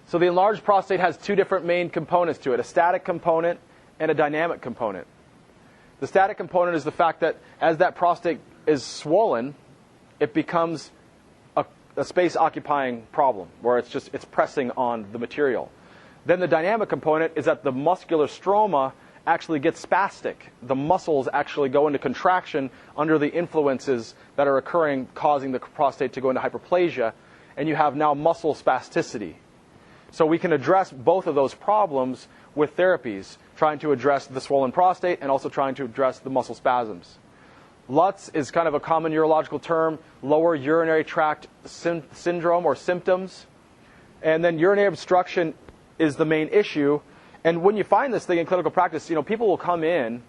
So the enlarged prostate has two different main components to it, a static component and a dynamic component. The static component is the fact that as that prostate is swollen, it becomes a space-occupying problem, where it's pressing on the material. Then the dynamic component is that the muscular stroma actually gets spastic. The muscles actually go into contraction under the influences that are occurring, causing the prostate to go into hyperplasia, and you have now muscle spasticity. So we can address both of those problems with therapies, trying to address the swollen prostate and also trying to address the muscle spasms. LUTS is kind of a common urological term, lower urinary tract syndrome or symptoms. And then urinary obstruction is the main issue. And when you find this thing in clinical practice, people will come in,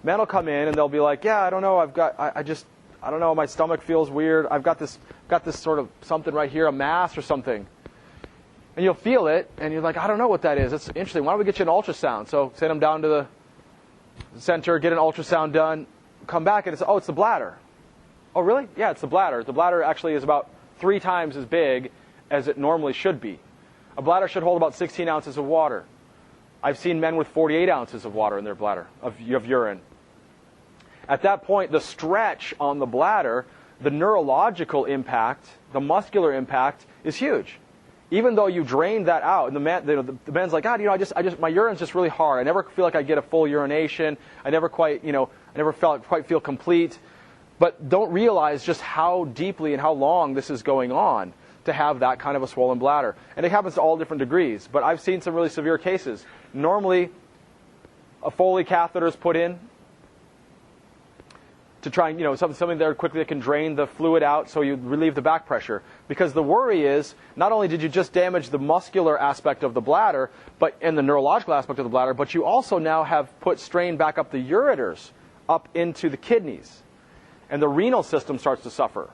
men will come in and they'll be like, yeah, I don't know, I don't know, my stomach feels weird. I've got this sort of something right here, a mass or something. And you'll feel it, and you're like, I don't know what that is. That's interesting. Why don't we get you an ultrasound? So send them down to the center, get an ultrasound done, come back, and it's, oh, it's the bladder. Oh, really? Yeah, it's the bladder. The bladder actually is about 3 times as big as it normally should be. A bladder should hold about 16 ounces of water. I've seen men with 48 ounces of water in their bladder, of urine. At that point, the stretch on the bladder, the neurological impact, the muscular impact is huge. Even though you drain that out, and the man's like, God, my urine's just really hard. I never feel like I get a full urination. I never quite feel complete. But don't realize just how deeply and how long this is going on to have that kind of a swollen bladder. And it happens to all different degrees. But I've seen some really severe cases. Normally, a Foley catheter is put in to try and, something there quickly that can drain the fluid out so you relieve the back pressure. Because the worry is, not only did you just damage the muscular aspect of the bladder, and the neurological aspect of the bladder, but you also now have put strain back up the ureters, up into the kidneys. And the renal system starts to suffer.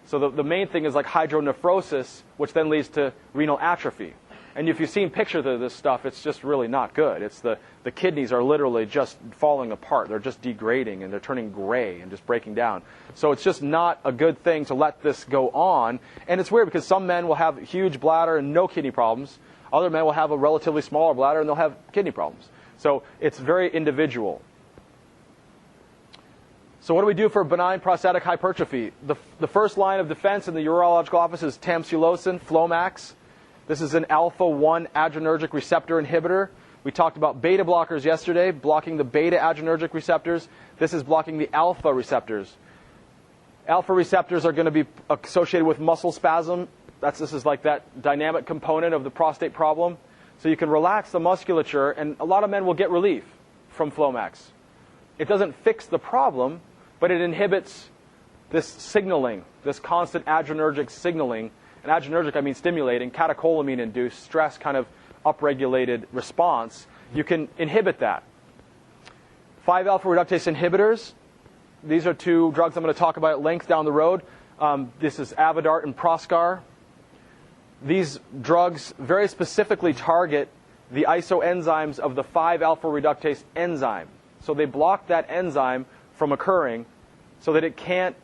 So the main thing is like hydronephrosis, which then leads to renal atrophy. And if you've seen pictures of this stuff, it's just really not good. It's the kidneys are literally just falling apart. They're just degrading, and they're turning gray and just breaking down. So it's just not a good thing to let this go on. And it's weird because some men will have huge bladder and no kidney problems. Other men will have a relatively smaller bladder and they'll have kidney problems. So it's very individual. So what do we do for benign prostatic hypertrophy? The first line of defense in the urological office is tamsulosin, Flomax. This is an alpha-1 adrenergic receptor inhibitor. We talked about beta blockers yesterday, blocking the beta adrenergic receptors. This is blocking the alpha receptors. Alpha receptors are going to be associated with muscle spasm. This is like that dynamic component of the prostate problem. So you can relax the musculature, and a lot of men will get relief from Flomax. It doesn't fix the problem, but it inhibits this signaling, this constant adrenergic signaling. And adrenergic, I mean stimulating, catecholamine-induced, stress kind of upregulated response. You can inhibit that. 5-alpha reductase inhibitors. These are two drugs I'm going to talk about at length down the road. This is Avodart and Proscar. These drugs very specifically target the isoenzymes of the 5-alpha reductase enzyme. So they block that enzyme from occurring so that it can't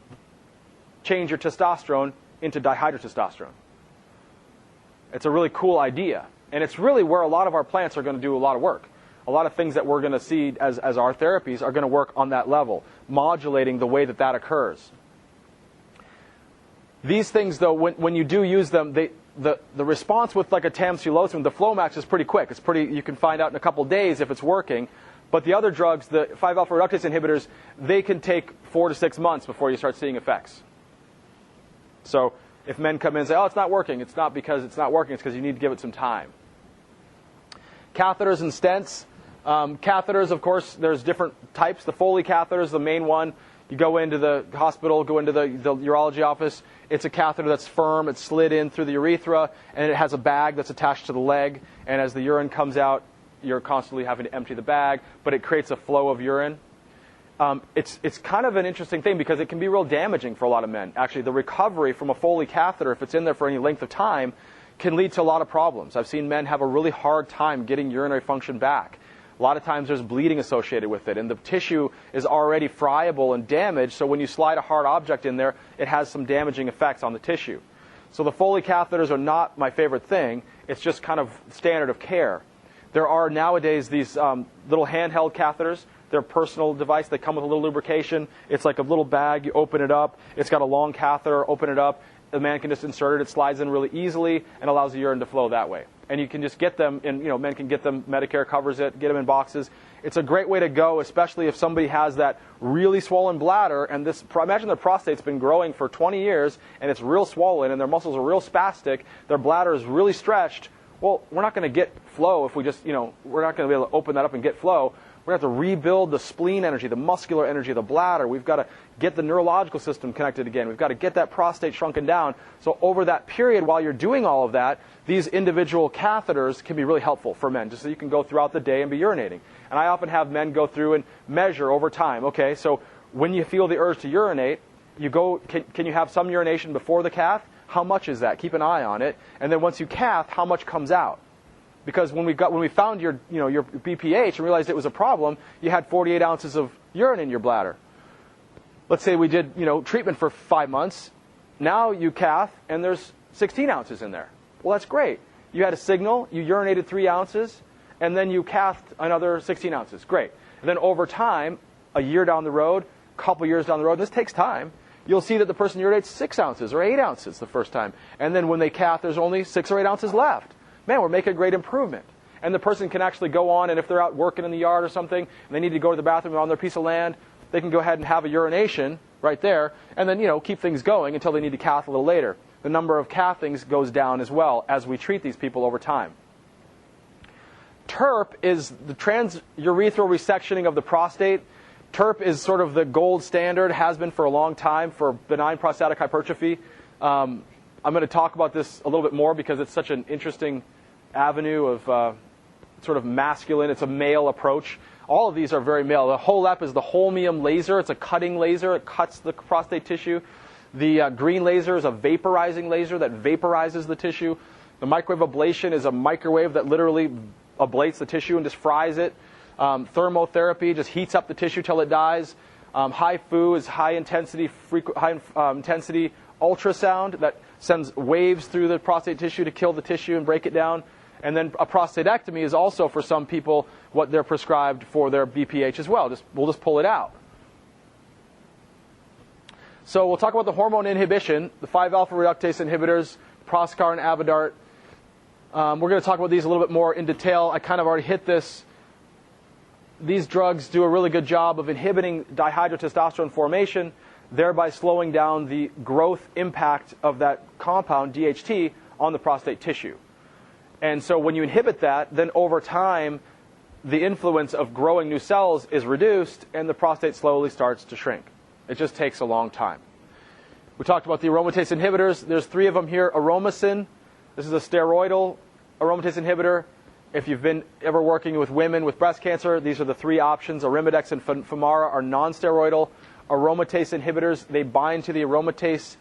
change your testosterone into dihydrotestosterone. It's a really cool idea. And it's really where a lot of our plants are going to do a lot of work. A lot of things that we're going to see as our therapies are going to work on that level, modulating the way that occurs. These things, though, when you do use them, the response with like a tamsulosin, the Flomax is pretty quick. It's pretty, you can find out in a couple days if it's working. But the other drugs, the 5-alpha reductase inhibitors, they can take 4 to 6 months before you start seeing effects. So if men come in and say, oh, it's not working, it's not because it's not working, it's because you need to give it some time. Catheters and stents. Catheters, of course, there's different types. The Foley catheter is the main one. You go into the hospital, go into the urology office. It's a catheter that's firm. It's slid in through the urethra, and it has a bag that's attached to the leg. And as the urine comes out, you're constantly having to empty the bag, but it creates a flow of urine. It's kind of an interesting thing because it can be real damaging for a lot of men. Actually, the recovery from a Foley catheter, if it's in there for any length of time, can lead to a lot of problems. I've seen men have a really hard time getting urinary function back. A lot of times there's bleeding associated with it, and the tissue is already friable and damaged, so when you slide a hard object in there, it has some damaging effects on the tissue. So the Foley catheters are not my favorite thing. It's just kind of standard of care. There are nowadays these little handheld catheters. They're a personal device. They come with a little lubrication. It's like a little bag. You open it up. It's got a long catheter. Open it up. The man can just insert it. It slides in really easily and allows the urine to flow that way. And you can just get them, and men can get them. Medicare covers it. Get them in boxes. It's a great way to go, especially if somebody has that really swollen bladder. And imagine their prostate's been growing for 20 years, and it's real swollen, and their muscles are real spastic. Their bladder is really stretched. Well, we're not going to get flow if we just, we're not going to be able to open that up and get flow. We're going to have to rebuild the spleen energy, the muscular energy of the bladder. We've got to get the neurological system connected again. We've got to get that prostate shrunken down. So over that period, while you're doing all of that, these individual catheters can be really helpful for men, just so you can go throughout the day and be urinating. And I often have men go through and measure over time. Okay, so when you feel the urge to urinate, you go, can you have some urination before the cath? How much is that? Keep an eye on it. And then once you cath, how much comes out? Because when we found your BPH and realized it was a problem, you had 48 ounces of urine in your bladder. Let's say we did treatment for 5 months. Now you cath and there's 16 ounces in there. Well, that's great. You had a signal, you urinated 3 ounces, and then you cathed another 16 ounces. Great. And then over time, a year down the road, a couple years down the road, and this takes time, you'll see that the person urinates 6 ounces or 8 ounces the first time. And then when they cath, there's only 6 or 8 ounces left. Man, we're making a great improvement. And the person can actually go on, and if they're out working in the yard or something, and they need to go to the bathroom on their piece of land, they can go ahead and have a urination right there, and then, keep things going until they need to cath a little later. The number of cathings goes down as well as we treat these people over time. TURP is the transurethral resectioning of the prostate. TURP is sort of the gold standard, has been for a long time for benign prostatic hypertrophy. I'm going to talk about this a little bit more because it's such an interesting avenue of sort of masculine. It's a male approach. All of these are very male. The HOLEP is the holmium laser. It's a cutting laser. It cuts the prostate tissue. The green laser is a vaporizing laser that vaporizes the tissue. The microwave ablation is a microwave that literally ablates the tissue and just fries it. Thermotherapy just heats up the tissue till it dies. HIFU is high intensity ultrasound that sends waves through the prostate tissue to kill the tissue and break it down. And then a prostatectomy is also, for some people, what they're prescribed for their BPH as well. We'll just pull it out. So we'll talk about the hormone inhibition, the 5-alpha reductase inhibitors, Proscar and Avodart. We're going to talk about these a little bit more in detail. I kind of already hit this. These drugs do a really good job of inhibiting dihydrotestosterone formation, thereby slowing down the growth impact of that compound, DHT, on the prostate tissue. And so when you inhibit that, then over time, the influence of growing new cells is reduced, and the prostate slowly starts to shrink. It just takes a long time. We talked about the aromatase inhibitors. There's 3 of them here. Aromacin, this is a steroidal aromatase inhibitor. If you've been ever working with women with breast cancer, these are the 3 options. Arimidex and Femara are non-steroidal aromatase inhibitors. They bind to the aromatase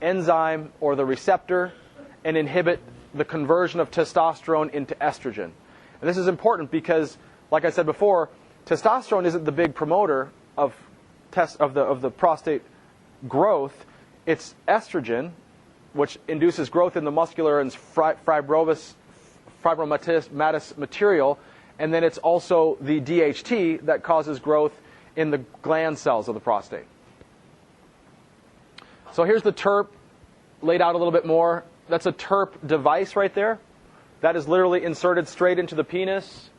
enzyme or the receptor and inhibit the conversion of testosterone into estrogen. And this is important because, like I said before, testosterone isn't the big promoter of the prostate growth. It's estrogen, which induces growth in the muscular and fibromatous material, and then it's also the DHT that causes growth in the gland cells of the prostate. So here's the TURP laid out a little bit more. That's a TURP device right there. That is literally inserted straight into the penis,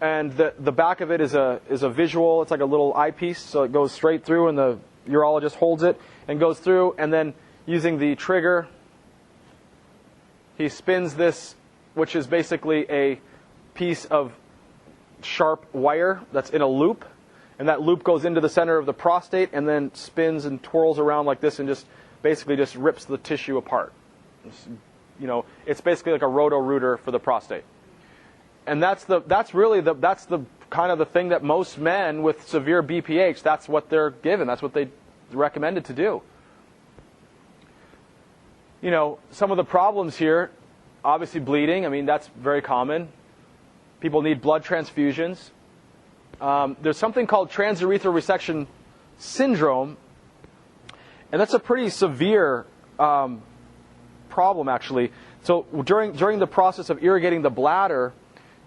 and the back of it is a visual. It's like a little eyepiece, so it goes straight through, and the urologist holds it and goes through, and then using the trigger, he spins this, which is basically a piece of sharp wire that's in a loop, and that loop goes into the center of the prostate and then spins and twirls around like this and just basically just rips the tissue apart. It's basically like a roto-rooter for the prostate. And that's the kind of the thing that most men with severe BPH, that's what they're given. That's what they recommended to do. Some of the problems here, obviously bleeding. I mean, that's very common. People need blood transfusions. There's something called transurethral resection syndrome, and that's a pretty severe problem, actually. So during the process of irrigating the bladder,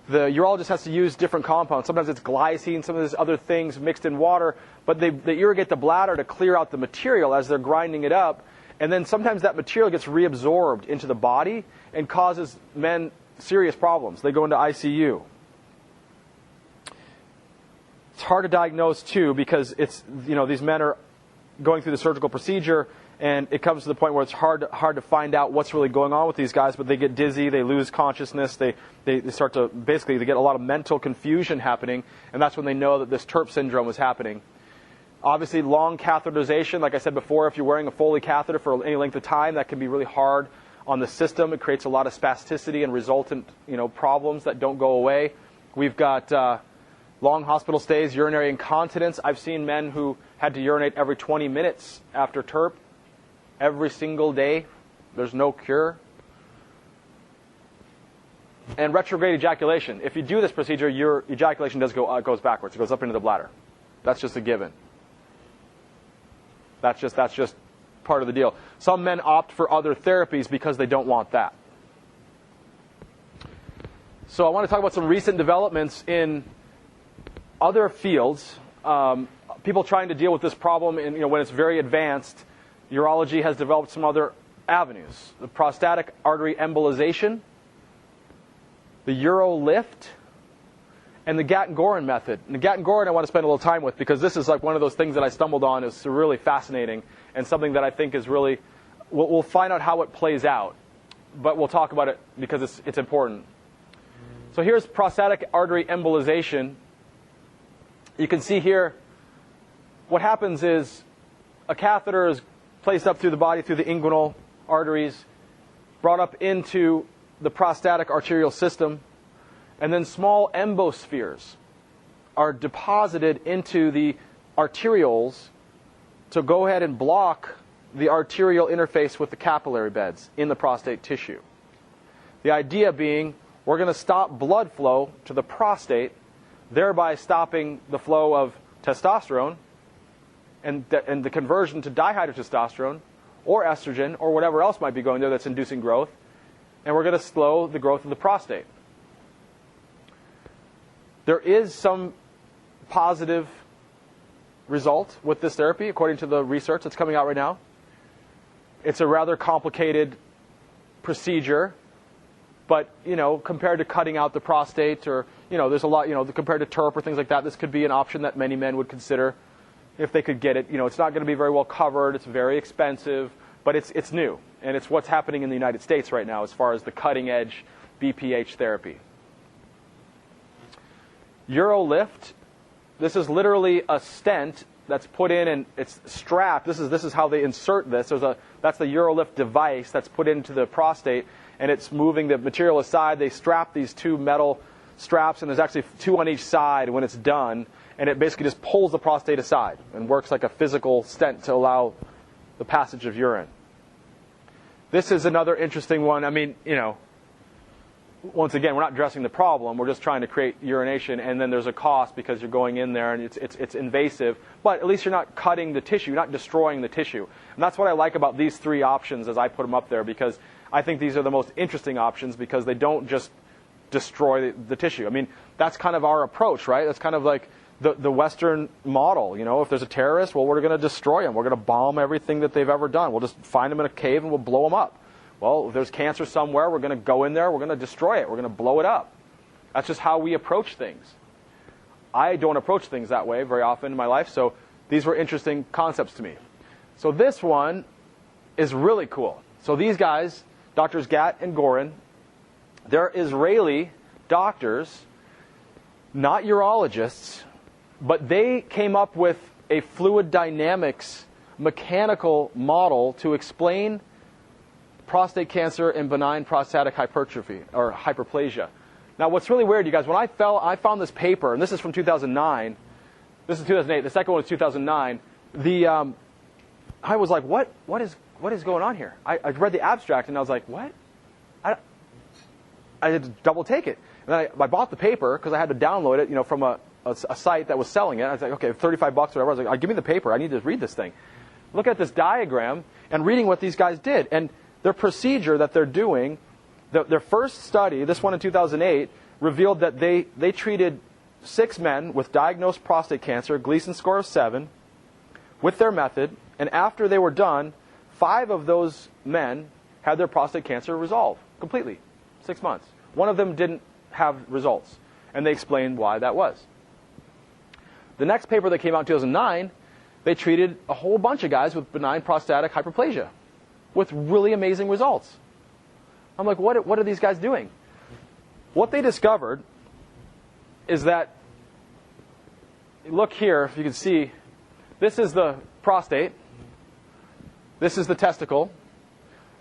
the urologist has to use different compounds. Sometimes it's glycine, sometimes it's other things mixed in water, but they irrigate the bladder to clear out the material as they're grinding it up, and then sometimes that material gets reabsorbed into the body and causes men serious problems. They go into ICU. It's hard to diagnose too because these men are going through the surgical procedure, and it comes to the point where it's hard to find out what's really going on with these guys. But they get dizzy, they lose consciousness, they start to they get a lot of mental confusion happening, and that's when they know that this TURP syndrome is happening. Obviously, long catheterization, like I said before, if you're wearing a Foley catheter for any length of time, that can be really hard on the system. It creates a lot of spasticity and resultant problems that don't go away. We've got long hospital stays, urinary incontinence. I've seen men who had to urinate every 20 minutes after TURP, every single day. There's no cure. And retrograde ejaculation. If you do this procedure, your ejaculation goes backwards. It goes up into the bladder. That's just a given. That's just part of the deal. Some men opt for other therapies because they don't want that. So I want to talk about some recent developments in other fields. People trying to deal with this problem, when it's very advanced. Urology has developed some other avenues: the prostatic artery embolization, the Uro-Lift, and the Goren Method. And the Goren I want to spend a little time with because this is like one of those things that I stumbled on. It's really fascinating and something that I think is really, we'll find out how it plays out, but we'll talk about it because it's important. So here's prostatic artery embolization. You can see here what happens is a catheter is placed up through the body, through the inguinal arteries, brought up into the prostatic arterial system, and then small embospheres are deposited into the arterioles to go ahead and block the arterial interface with the capillary beds in the prostate tissue. The idea being we're going to stop blood flow to the prostate, thereby stopping the flow of testosterone and the conversion to dihydrotestosterone or estrogen or whatever else might be going there that's inducing growth. And we're going to slow the growth of the prostate. There is some positive result with this therapy, according to the research that's coming out right now. It's a rather complicated procedure, but, compared to cutting out the prostate or, there's a lot, compared to TURP or things like that, this could be an option that many men would consider if they could get it. It's not going to be very well covered. It's very expensive, but it's new. And it's what's happening in the United States right now as far as the cutting-edge BPH therapy. Uro-Lift, this is literally a stent that's put in and it's strapped. This is how they insert this. That's the Uro-Lift device that's put into the prostate, and it's moving the material aside. They strap these two metal straps, and there's actually two on each side when it's done, and it basically just pulls the prostate aside and works like a physical stent to allow the passage of urine. This is another interesting one. Once again, we're not addressing the problem. We're just trying to create urination, and then there's a cost because you're going in there and it's invasive. But at least you're not cutting the tissue. You're not destroying the tissue. And that's what I like about these three options as I put them up there, because I think these are the most interesting options because they don't just destroy the tissue. That's kind of our approach, right? That's kind of like the Western model. If there's a terrorist, well, we're going to destroy them. We're going to bomb everything that they've ever done. We'll just find them in a cave and we'll blow them up. Well, if there's cancer somewhere, we're going to go in there, we're going to destroy it, we're going to blow it up. That's just how we approach things. I don't approach things that way very often in my life, so these were interesting concepts to me. So this one is really cool. So these guys, Drs. Gatt and Goren, they're Israeli doctors, not urologists, but they came up with a fluid dynamics mechanical model to explain prostate cancer and benign prostatic hypertrophy or hyperplasia. Now, what's really weird, you guys, when I found this paper, and this is from 2009. This is 2008. The second one was 2009. I was like, what is going on here? I read the abstract and I was like, what? I had to double take it. And then I bought the paper because I had to download it, from a site that was selling it. I was like, okay, $35 or whatever. I was like, give me the paper. I need to read this thing. Look at this diagram and reading what these guys did. And their procedure that they're doing, their first study, this one in 2008, revealed that they treated 6 men with diagnosed prostate cancer, Gleason score of 7, with their method. And after they were done, 5 of those men had their prostate cancer resolve completely, 6 months. One of them didn't have results, and they explained why that was. The next paper that came out in 2009, they treated a whole bunch of guys with benign prostatic hyperplasia with really amazing results. I'm like, what are these guys doing? What they discovered is that, look here, if you can see, this is the prostate, this is the testicle,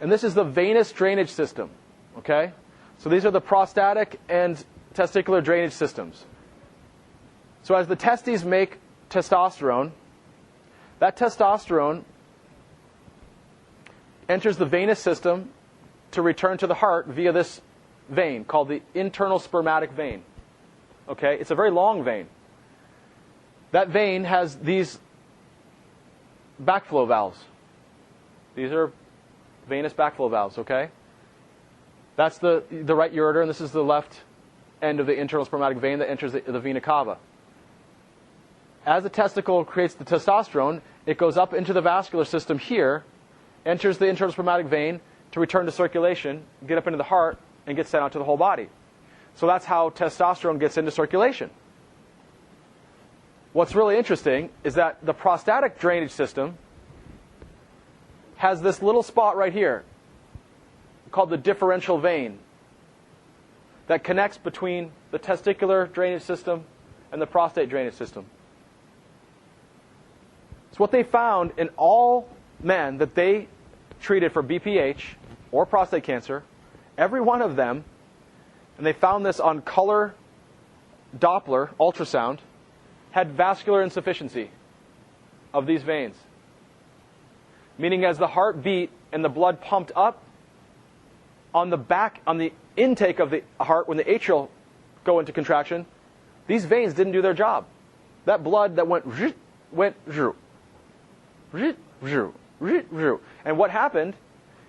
and this is the venous drainage system, okay? So these are the prostatic and testicular drainage systems. So as the testes make testosterone, that testosterone enters the venous system to return to the heart via this vein called the internal spermatic vein. Okay? It's a very long vein. That vein has these backflow valves. These are venous backflow valves, okay? That's the right ureter, and this is the left end of the internal spermatic vein that enters the vena cava. As the testicle creates the testosterone, it goes up into the vascular system here, enters the internal spermatic vein to return to circulation, get up into the heart, and get sent out to the whole body. So that's how testosterone gets into circulation. What's really interesting is that the prostatic drainage system has this little spot right here called the differential vein that connects between the testicular drainage system and the prostate drainage system. So what they found in all men that they treated for BPH or prostate cancer, every one of them, and they found this on color Doppler ultrasound, had vascular insufficiency of these veins. Meaning as the heart beat and the blood pumped up, on the intake of the heart, when the atrial go into contraction, these veins didn't do their job. That blood that went zhoo, and what happened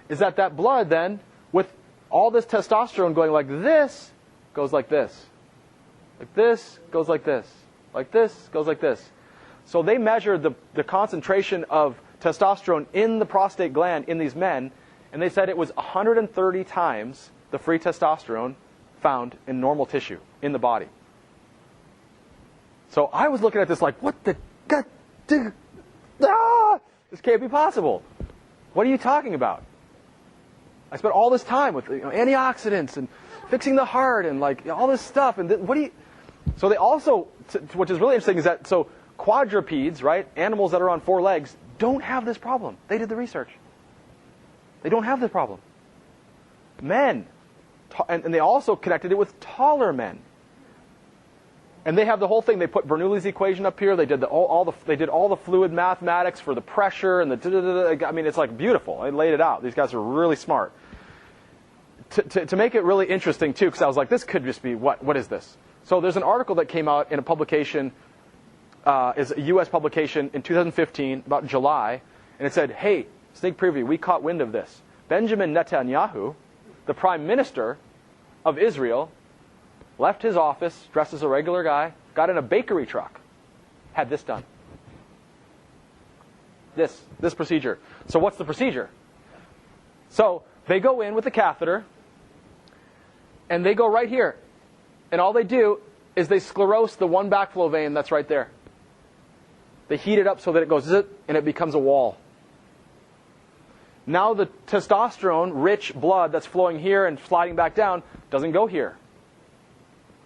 is that blood then, with all this testosterone going like this, goes like this. Like this, goes like this. Like this, goes like this. So they measured the concentration of testosterone in the prostate gland in these men, and they said it was 130 times the free testosterone found in normal tissue in the body. So I was looking at this like, what the god? This can't be possible. What are you talking about? I spent all this time with antioxidants and fixing the heart and like all this stuff. And what do you? So they also, which is really interesting, is that so quadrupeds, right, animals that are on 4 legs, don't have this problem. They did the research. They don't have this problem. Men, and they also connected it with taller men. And they have the whole thing. They put Bernoulli's equation up here. They did all the fluid mathematics for the pressure and the. I mean, it's like beautiful. They laid it out. These guys are really smart. To make it really interesting too, because I was like, this could just be what is this? So there's an article that came out in a publication, is a U.S. publication in 2015, about July, and it said, hey, sneak preview, we caught wind of this. Benjamin Netanyahu, the prime minister of Israel, left his office, dressed as a regular guy, got in a bakery truck, had this done. This procedure. So what's the procedure? So they go in with a catheter, and they go right here. And all they do is they sclerose the one backflow vein that's right there. They heat it up so that it goes zip, and it becomes a wall. Now the testosterone-rich blood that's flowing here and sliding back down doesn't go here.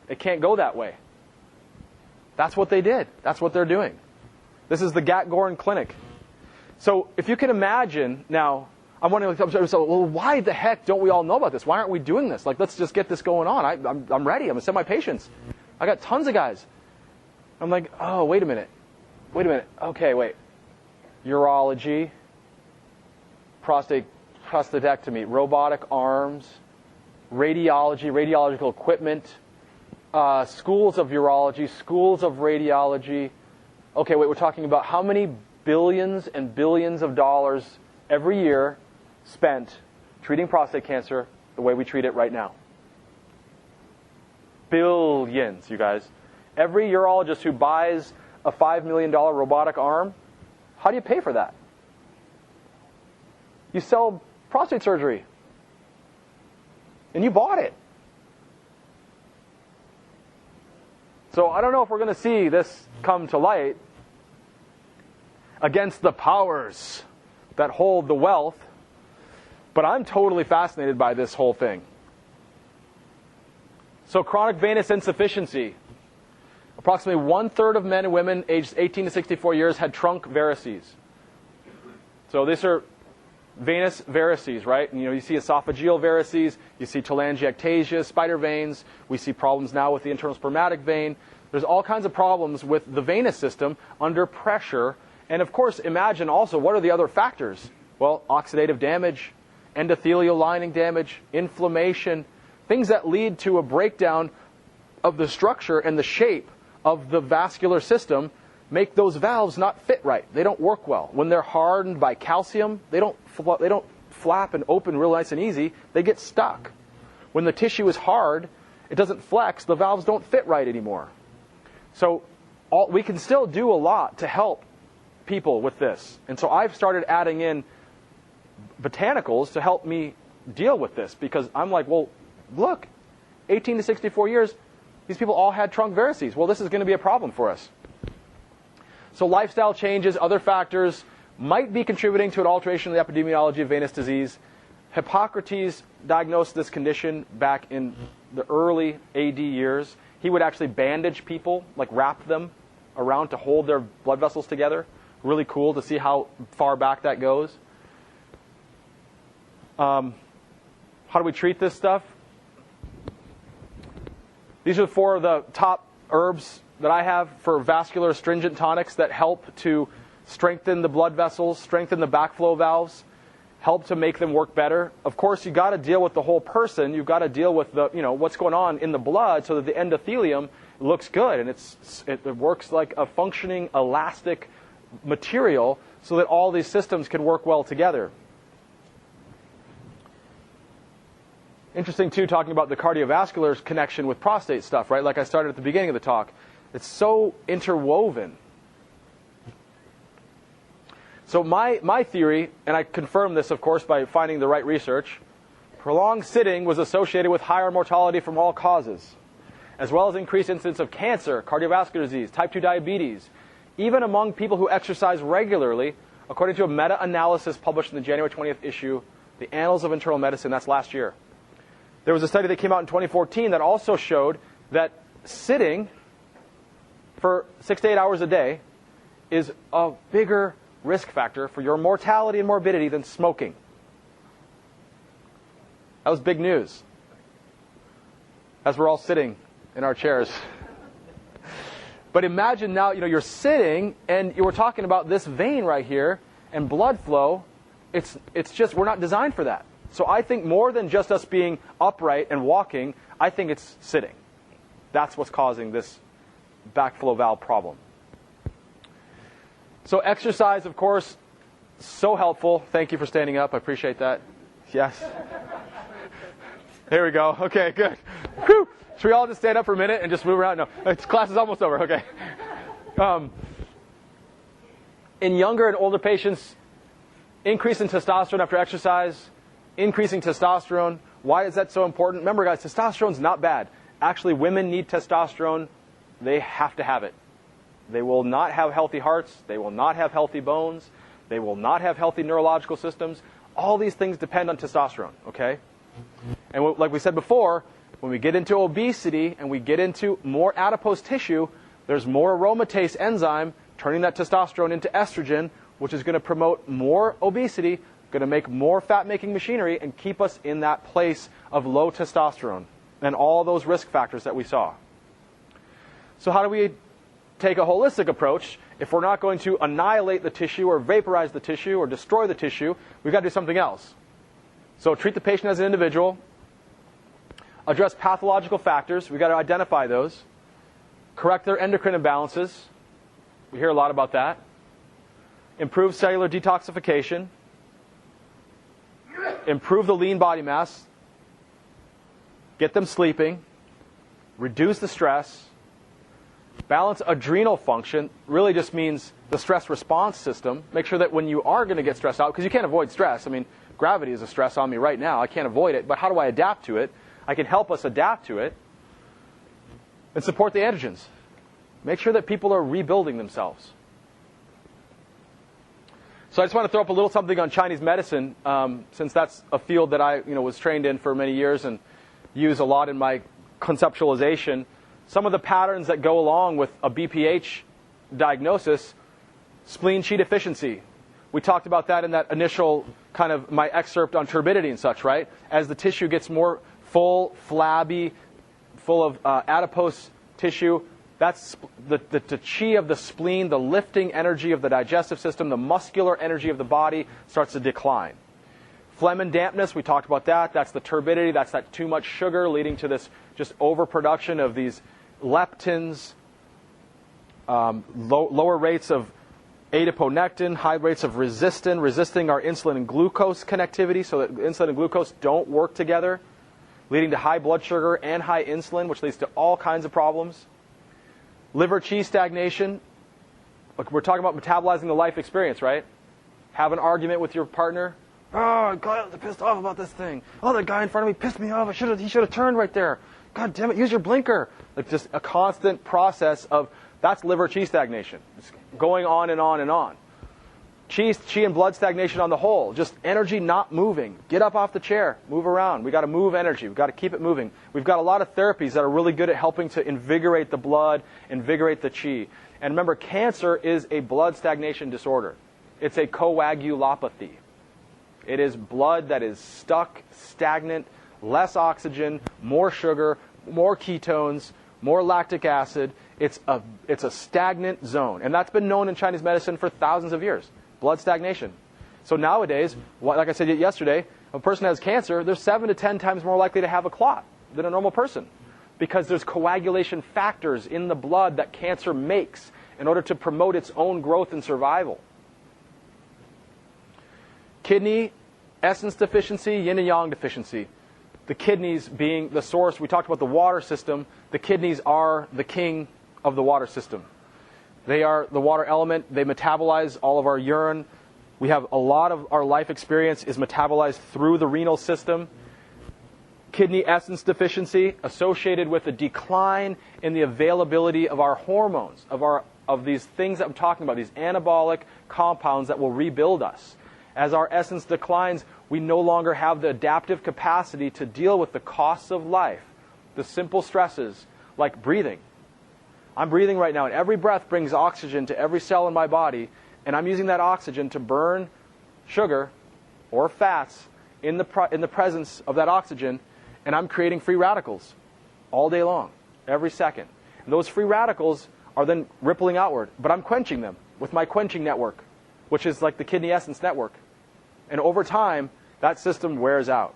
It can't go that way. That's what they did. That's what they're doing. This is the Goren Clinic. So if you can imagine now, I'm wondering, so, well, why the heck don't we all know about this? Why aren't we doing this? Like, let's just get this going on. I'm ready. I'm going to send my patients. I got tons of guys. I'm like, oh, wait a minute. Okay, wait. Urology, prostatectomy, robotic arms, radiology, radiological equipment, schools of urology, schools of radiology. Okay, wait, we're talking about how many billions and billions of dollars every year spent treating prostate cancer the way we treat it right now. Billions, you guys. Every urologist who buys a $5 million robotic arm, how do you pay for that? You sell prostate surgery. And you bought it. So I don't know if we're going to see this come to light against the powers that hold the wealth, but I'm totally fascinated by this whole thing. So chronic venous insufficiency. Approximately 1/3 of men and women aged 18 to 64 years had trunk varices. So these are venous varices, right? And, you see esophageal varices, you see telangiectasia, spider veins. We see problems now with the internal spermatic vein. There's all kinds of problems with the venous system under pressure. And of course, imagine also, what are the other factors? Well, oxidative damage, endothelial lining damage, inflammation, things that lead to a breakdown of the structure and the shape of the vascular system make those valves not fit right. They don't work well. When they're hardened by calcium, they don't flap and open real nice and easy. They get stuck. When the tissue is hard, it doesn't flex. The valves don't fit right anymore. So we can still do a lot to help people with this. And so I've started adding in botanicals to help me deal with this, because I'm like, well, look, 18 to 64 years, these people all had trunk varices. Well, this is going to be a problem for us. So lifestyle changes, other factors might be contributing to an alteration in the epidemiology of venous disease. Hippocrates diagnosed this condition back in the early AD years. He would actually bandage people, like wrap them around to hold their blood vessels together. Really cool to see how far back that goes. How do we treat this stuff? These are 4 of the top herbs that I have for vascular astringent tonics that help to strengthen the blood vessels, strengthen the backflow valves. help to make them work better. Of course, you got to deal with the whole person. You've got to deal with the, what's going on in the blood so that the endothelium looks good and it works like a functioning elastic material so that all these systems can work well together. Interesting, too, talking about the cardiovascular connection with prostate stuff, right? Like I started at the beginning of the talk. It's so interwoven. So my theory, and I confirmed this, of course, by finding the right research, prolonged sitting was associated with higher mortality from all causes, as well as increased incidence of cancer, cardiovascular disease, type 2 diabetes, even among people who exercise regularly, according to a meta-analysis published in the January 20th issue, the Annals of Internal Medicine. That's last year. There was a study that came out in 2014 that also showed that sitting for 6 to 8 hours a day is a bigger risk factor for your mortality and morbidity than smoking. That was big news as we're all sitting in our chairs. But imagine now, you're sitting and you were talking about this vein right here and blood flow. It's just, we're not designed for that. So I think more than just us being upright and walking, I think it's sitting. That's what's causing this backflow valve problem. So exercise, of course, so helpful. Thank you for standing up. I appreciate that. Yes. There we go. Okay, good. Whew. Should we all just stand up for a minute and just move around? No, class is almost over. Okay. In younger and older patients, increase in testosterone after exercise, increasing testosterone. Why is that so important? Remember, guys, testosterone's not bad. Actually, women need testosterone. They have to have it. They will not have healthy hearts. They will not have healthy bones. They will not have healthy neurological systems. All these things depend on testosterone, okay? And like we said before, when we get into obesity and we get into more adipose tissue, there's more aromatase enzyme turning that testosterone into estrogen, which is going to promote more obesity, going to make more fat-making machinery, and keep us in that place of low testosterone and all those risk factors that we saw. So how do we take a holistic approach? If we're not going to annihilate the tissue or vaporize the tissue or destroy the tissue, we've got to do something else. So treat the patient as an individual, address pathological factors. We've got to identify those, correct their endocrine imbalances. We hear a lot about that. Improve cellular detoxification, improve the lean body mass, get them sleeping, reduce the stress, balance adrenal function. Really just means the stress response system. Make sure that when you are going to get stressed out, because you can't avoid stress. I mean, gravity is a stress on me right now. I can't avoid it. But how do I adapt to it? I can help us adapt to it. And support the androgens. Make sure that people are rebuilding themselves. So I just want to throw up a little something on Chinese medicine, since that's a field that I was trained in for many years and use a lot in my conceptualization. Some of the patterns that go along with a BPH diagnosis, spleen qi deficiency. We talked about that in that initial kind of my excerpt on turbidity and such, right? As the tissue gets more full, flabby, full of adipose tissue, that's the qi of the spleen, the lifting energy of the digestive system, the muscular energy of the body starts to decline. Phlegm and dampness, we talked about that. That's the turbidity. That's that too much sugar leading to this just overproduction of these leptins, lower rates of adiponectin, high rates of resisting our insulin and glucose connectivity so that insulin and glucose don't work together, leading to high blood sugar and high insulin, which leads to all kinds of problems. Liver qi stagnation. Look, we're talking about metabolizing the life experience, right? Have an argument with your partner. Oh, I got pissed off about this thing. Oh, that guy in front of me pissed me off. He should have turned right there. God damn it, use your blinker. Like just a constant process of, that's liver qi stagnation. It's going on and on and on. Qi and blood stagnation on the whole. Just energy not moving. Get up off the chair. Move around. We've got to move energy. We've got to keep it moving. We've got a lot of therapies that are really good at helping to invigorate the blood, invigorate the qi. And remember, cancer is a blood stagnation disorder. It's a coagulopathy. It is blood that is stuck, stagnant, less oxygen, more sugar, more ketones, more lactic acid. It's a stagnant zone. And that's been known in Chinese medicine for thousands of years. Blood stagnation. So nowadays, like I said yesterday, if a person has cancer, they're 7 to 10 times more likely to have a clot than a normal person, because there's coagulation factors in the blood that cancer makes in order to promote its own growth and survival. Kidney essence deficiency, yin and yang deficiency. The kidneys being the source. We talked about the water system. The kidneys are the king of the water system. They are the water element. They metabolize all of our urine. We have a lot of our life experience is metabolized through the renal system. Kidney essence deficiency associated with a decline in the availability of our hormones, of these things that I'm talking about, these anabolic compounds that will rebuild us. As our essence declines, we no longer have the adaptive capacity to deal with the costs of life, the simple stresses like breathing. I'm breathing right now, and every breath brings oxygen to every cell in my body, and I'm using that oxygen to burn sugar or fats in the presence of that oxygen, and I'm creating free radicals all day long, every second. And those free radicals are then rippling outward, but I'm quenching them with my quenching network, which is like the kidney essence network. And over time, that system wears out.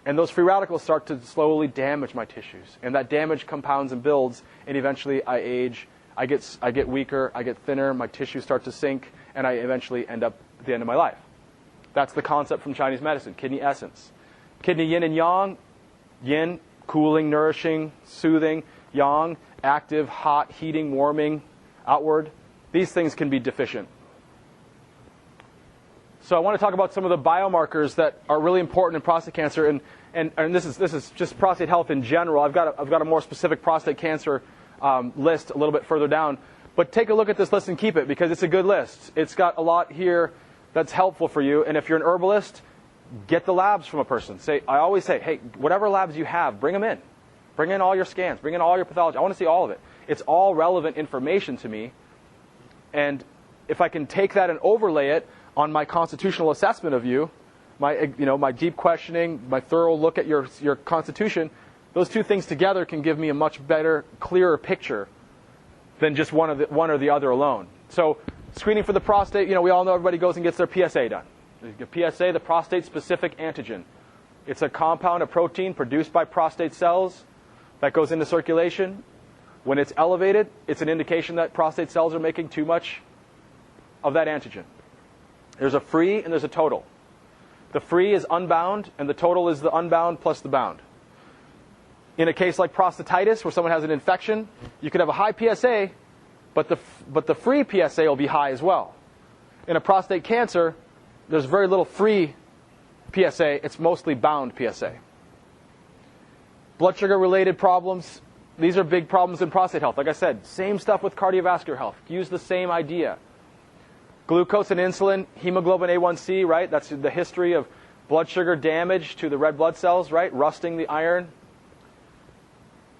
And those free radicals start to slowly damage my tissues. And that damage compounds and builds, and eventually I age, I get weaker, I get thinner, my tissues start to sink, and I eventually end up at the end of my life. That's the concept from Chinese medicine, kidney essence. Kidney yin and yang. Yin, cooling, nourishing, soothing. Yang, active, hot, heating, warming, outward. These things can be deficient. So I want to talk about some of the biomarkers that are really important in prostate cancer, and this is just prostate health in general. I've got a more specific prostate cancer list a little bit further down, but take a look at this list and keep it, because it's a good list. It's got a lot here that's helpful for you, and if you're an herbalist, get the labs from a person. I always say, hey, whatever labs you have, bring them in. Bring in all your scans. Bring in all your pathology. I want to see all of it. It's all relevant information to me, and if I can take that and overlay it on my constitutional assessment of you, my deep questioning, my thorough look at your constitution, those two things together can give me a much better, clearer picture than just one or the other alone. So screening for the prostate, we all know everybody goes and gets their PSA done. The PSA, the prostate-specific antigen. It's a compound, a protein produced by prostate cells that goes into circulation. When it's elevated, it's an indication that prostate cells are making too much of that antigen. There's a free and there's a total. The free is unbound, and the total is the unbound plus the bound. In a case like prostatitis, where someone has an infection, you could have a high PSA, but the free PSA will be high as well. In a prostate cancer, there's very little free PSA. It's mostly bound PSA. Blood sugar-related problems. These are big problems in prostate health. Like I said, same stuff with cardiovascular health. Use the same idea. Glucose and insulin, hemoglobin A1C, right? That's the history of blood sugar damage to the red blood cells, right? Rusting the iron.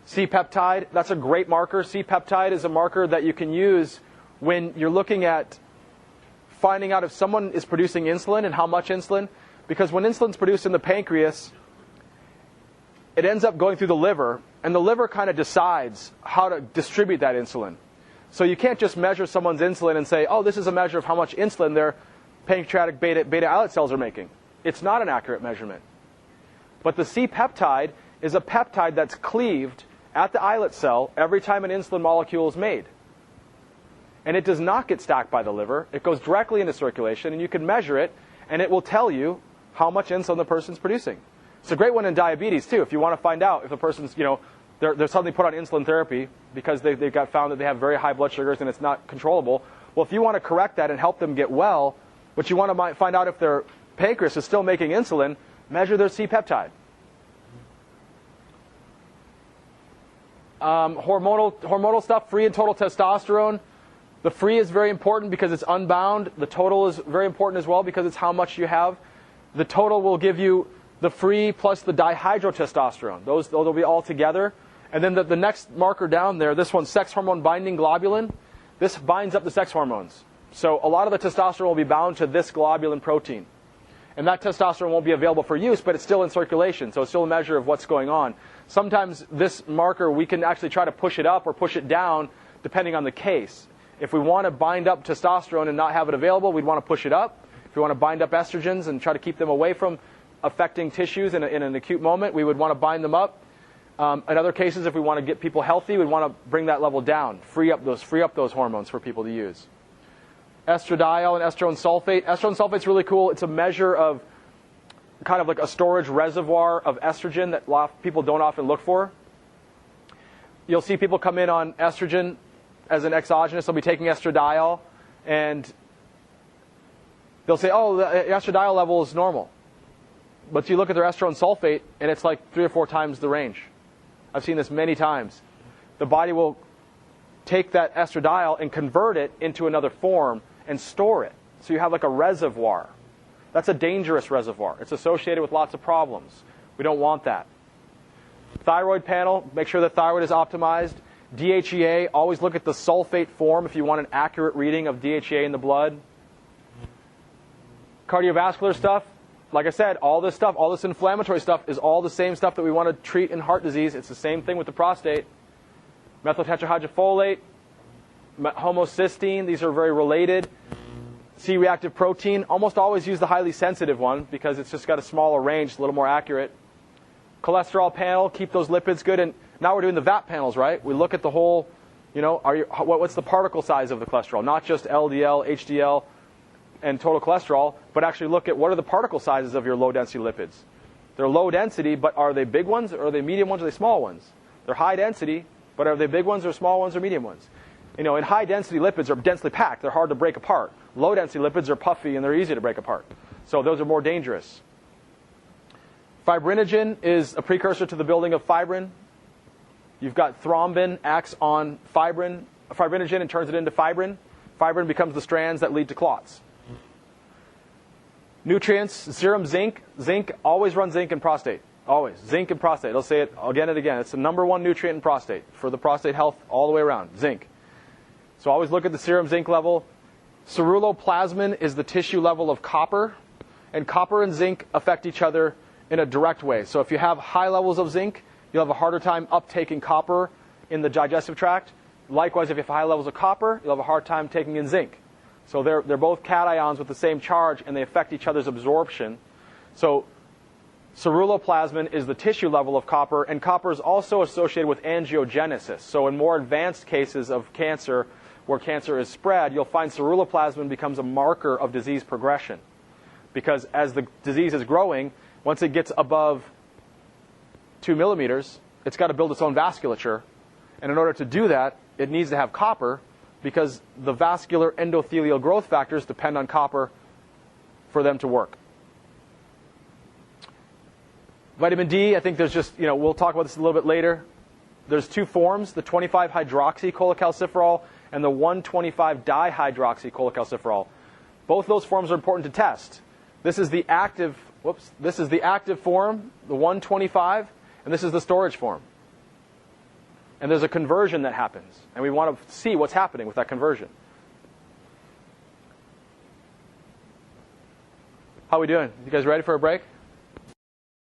C-peptide, that's a great marker. C-peptide is a marker that you can use when you're looking at finding out if someone is producing insulin and how much insulin. Because when insulin's produced in the pancreas, it ends up going through the liver, and the liver kind of decides how to distribute that insulin. So you can't just measure someone's insulin and say, oh, this is a measure of how much insulin their pancreatic beta islet cells are making. It's not an accurate measurement. But the C-peptide is a peptide that's cleaved at the islet cell every time an insulin molecule is made. And it does not get stacked by the liver. It goes directly into circulation, and you can measure it, and it will tell you how much insulin the person's producing. It's a great one in diabetes, too, if you want to find out if a person's, they're suddenly put on insulin therapy because they've got found that they have very high blood sugars and it's not controllable. Well, if you want to correct that and help them get well, but you want to find out if their pancreas is still making insulin, measure their C-peptide. Hormonal stuff, free and total testosterone. The free is very important because it's unbound. The total is very important as well because it's how much you have. The total will give you the free plus the dihydrotestosterone. Those will be all together. And then the next marker down there, this one's sex hormone binding globulin. This binds up the sex hormones. So a lot of the testosterone will be bound to this globulin protein. And that testosterone won't be available for use, but it's still in circulation. So it's still a measure of what's going on. Sometimes this marker, we can actually try to push it up or push it down depending on the case. If we want to bind up testosterone and not have it available, we'd want to push it up. If If we want to bind up estrogens and try to keep them away from affecting tissues in an acute moment, we would want to bind them up. In other cases, if we want to get people healthy, we'd want to bring that level down, free up those hormones for people to use. Estradiol and estrone sulfate. Estrone sulfate's really cool. It's a measure of kind of like a storage reservoir of estrogen that people don't often look for. You'll see people come in on estrogen as an exogenous. They'll be taking estradiol, and they'll say, oh, the estradiol level is normal. But you look at their estrone sulfate, and it's like 3 or 4 times the range. I've seen this many times. The body will take that estradiol and convert it into another form and store it. So you have like a reservoir. That's a dangerous reservoir. It's associated with lots of problems. We don't want that. Thyroid panel, make sure the thyroid is optimized. DHEA, always look at the sulfate form if you want an accurate reading of DHEA in the blood. Cardiovascular stuff, like I said, all this inflammatory stuff is all the same stuff that we want to treat in heart disease. It's the same thing with the prostate. Methyltetrahydrofolate, homocysteine, these are very related. C-reactive protein, almost always use the highly sensitive one because it's just got a smaller range, a little more accurate. Cholesterol panel, keep those lipids good. And now we're doing the VAT panels, right? We look at the whole, what's the particle size of the cholesterol? Not just LDL, HDL, and total cholesterol, but actually look at what are the particle sizes of your low-density lipids. They're low density, but are they big ones, or are they medium ones, or are they small ones? They're high density, but are they big ones, or small ones, or medium ones? And high-density lipids are densely packed. They're hard to break apart. Low-density lipids are puffy, and they're easy to break apart. So those are more dangerous. Fibrinogen is a precursor to the building of fibrin. You've got thrombin, acts on fibrinogen and turns it into fibrin. Fibrin becomes the strands that lead to clots. Nutrients, serum zinc. Zinc, always run zinc in prostate. Always. Zinc in prostate. I'll say it again and again. It's the number 1 nutrient in prostate for the prostate health all the way around. Zinc. So always look at the serum zinc level. Ceruloplasmin is the tissue level of copper. And copper and zinc affect each other in a direct way. So if you have high levels of zinc, you'll have a harder time uptaking copper in the digestive tract. Likewise, if you have high levels of copper, you'll have a hard time taking in zinc. So they're both cations with the same charge, and they affect each other's absorption. So ceruloplasmin is the tissue level of copper, and copper is also associated with angiogenesis. So in more advanced cases of cancer, where cancer is spread, you'll find ceruloplasmin becomes a marker of disease progression. Because as the disease is growing, once it gets above 2 millimeters, it's got to build its own vasculature. And in order to do that, it needs to have copper, because the vascular endothelial growth factors depend on copper for them to work. Vitamin D, I think there's just, we'll talk about this a little bit later. There's 2 forms, the 25-hydroxycholecalciferol and the 1,25-dihydroxycholecalciferol. Both those forms are important to test. This is the active form, the 125, and this is the storage form. And there's a conversion that happens, and we want to see what's happening with that conversion. How are we doing? You guys ready for a break?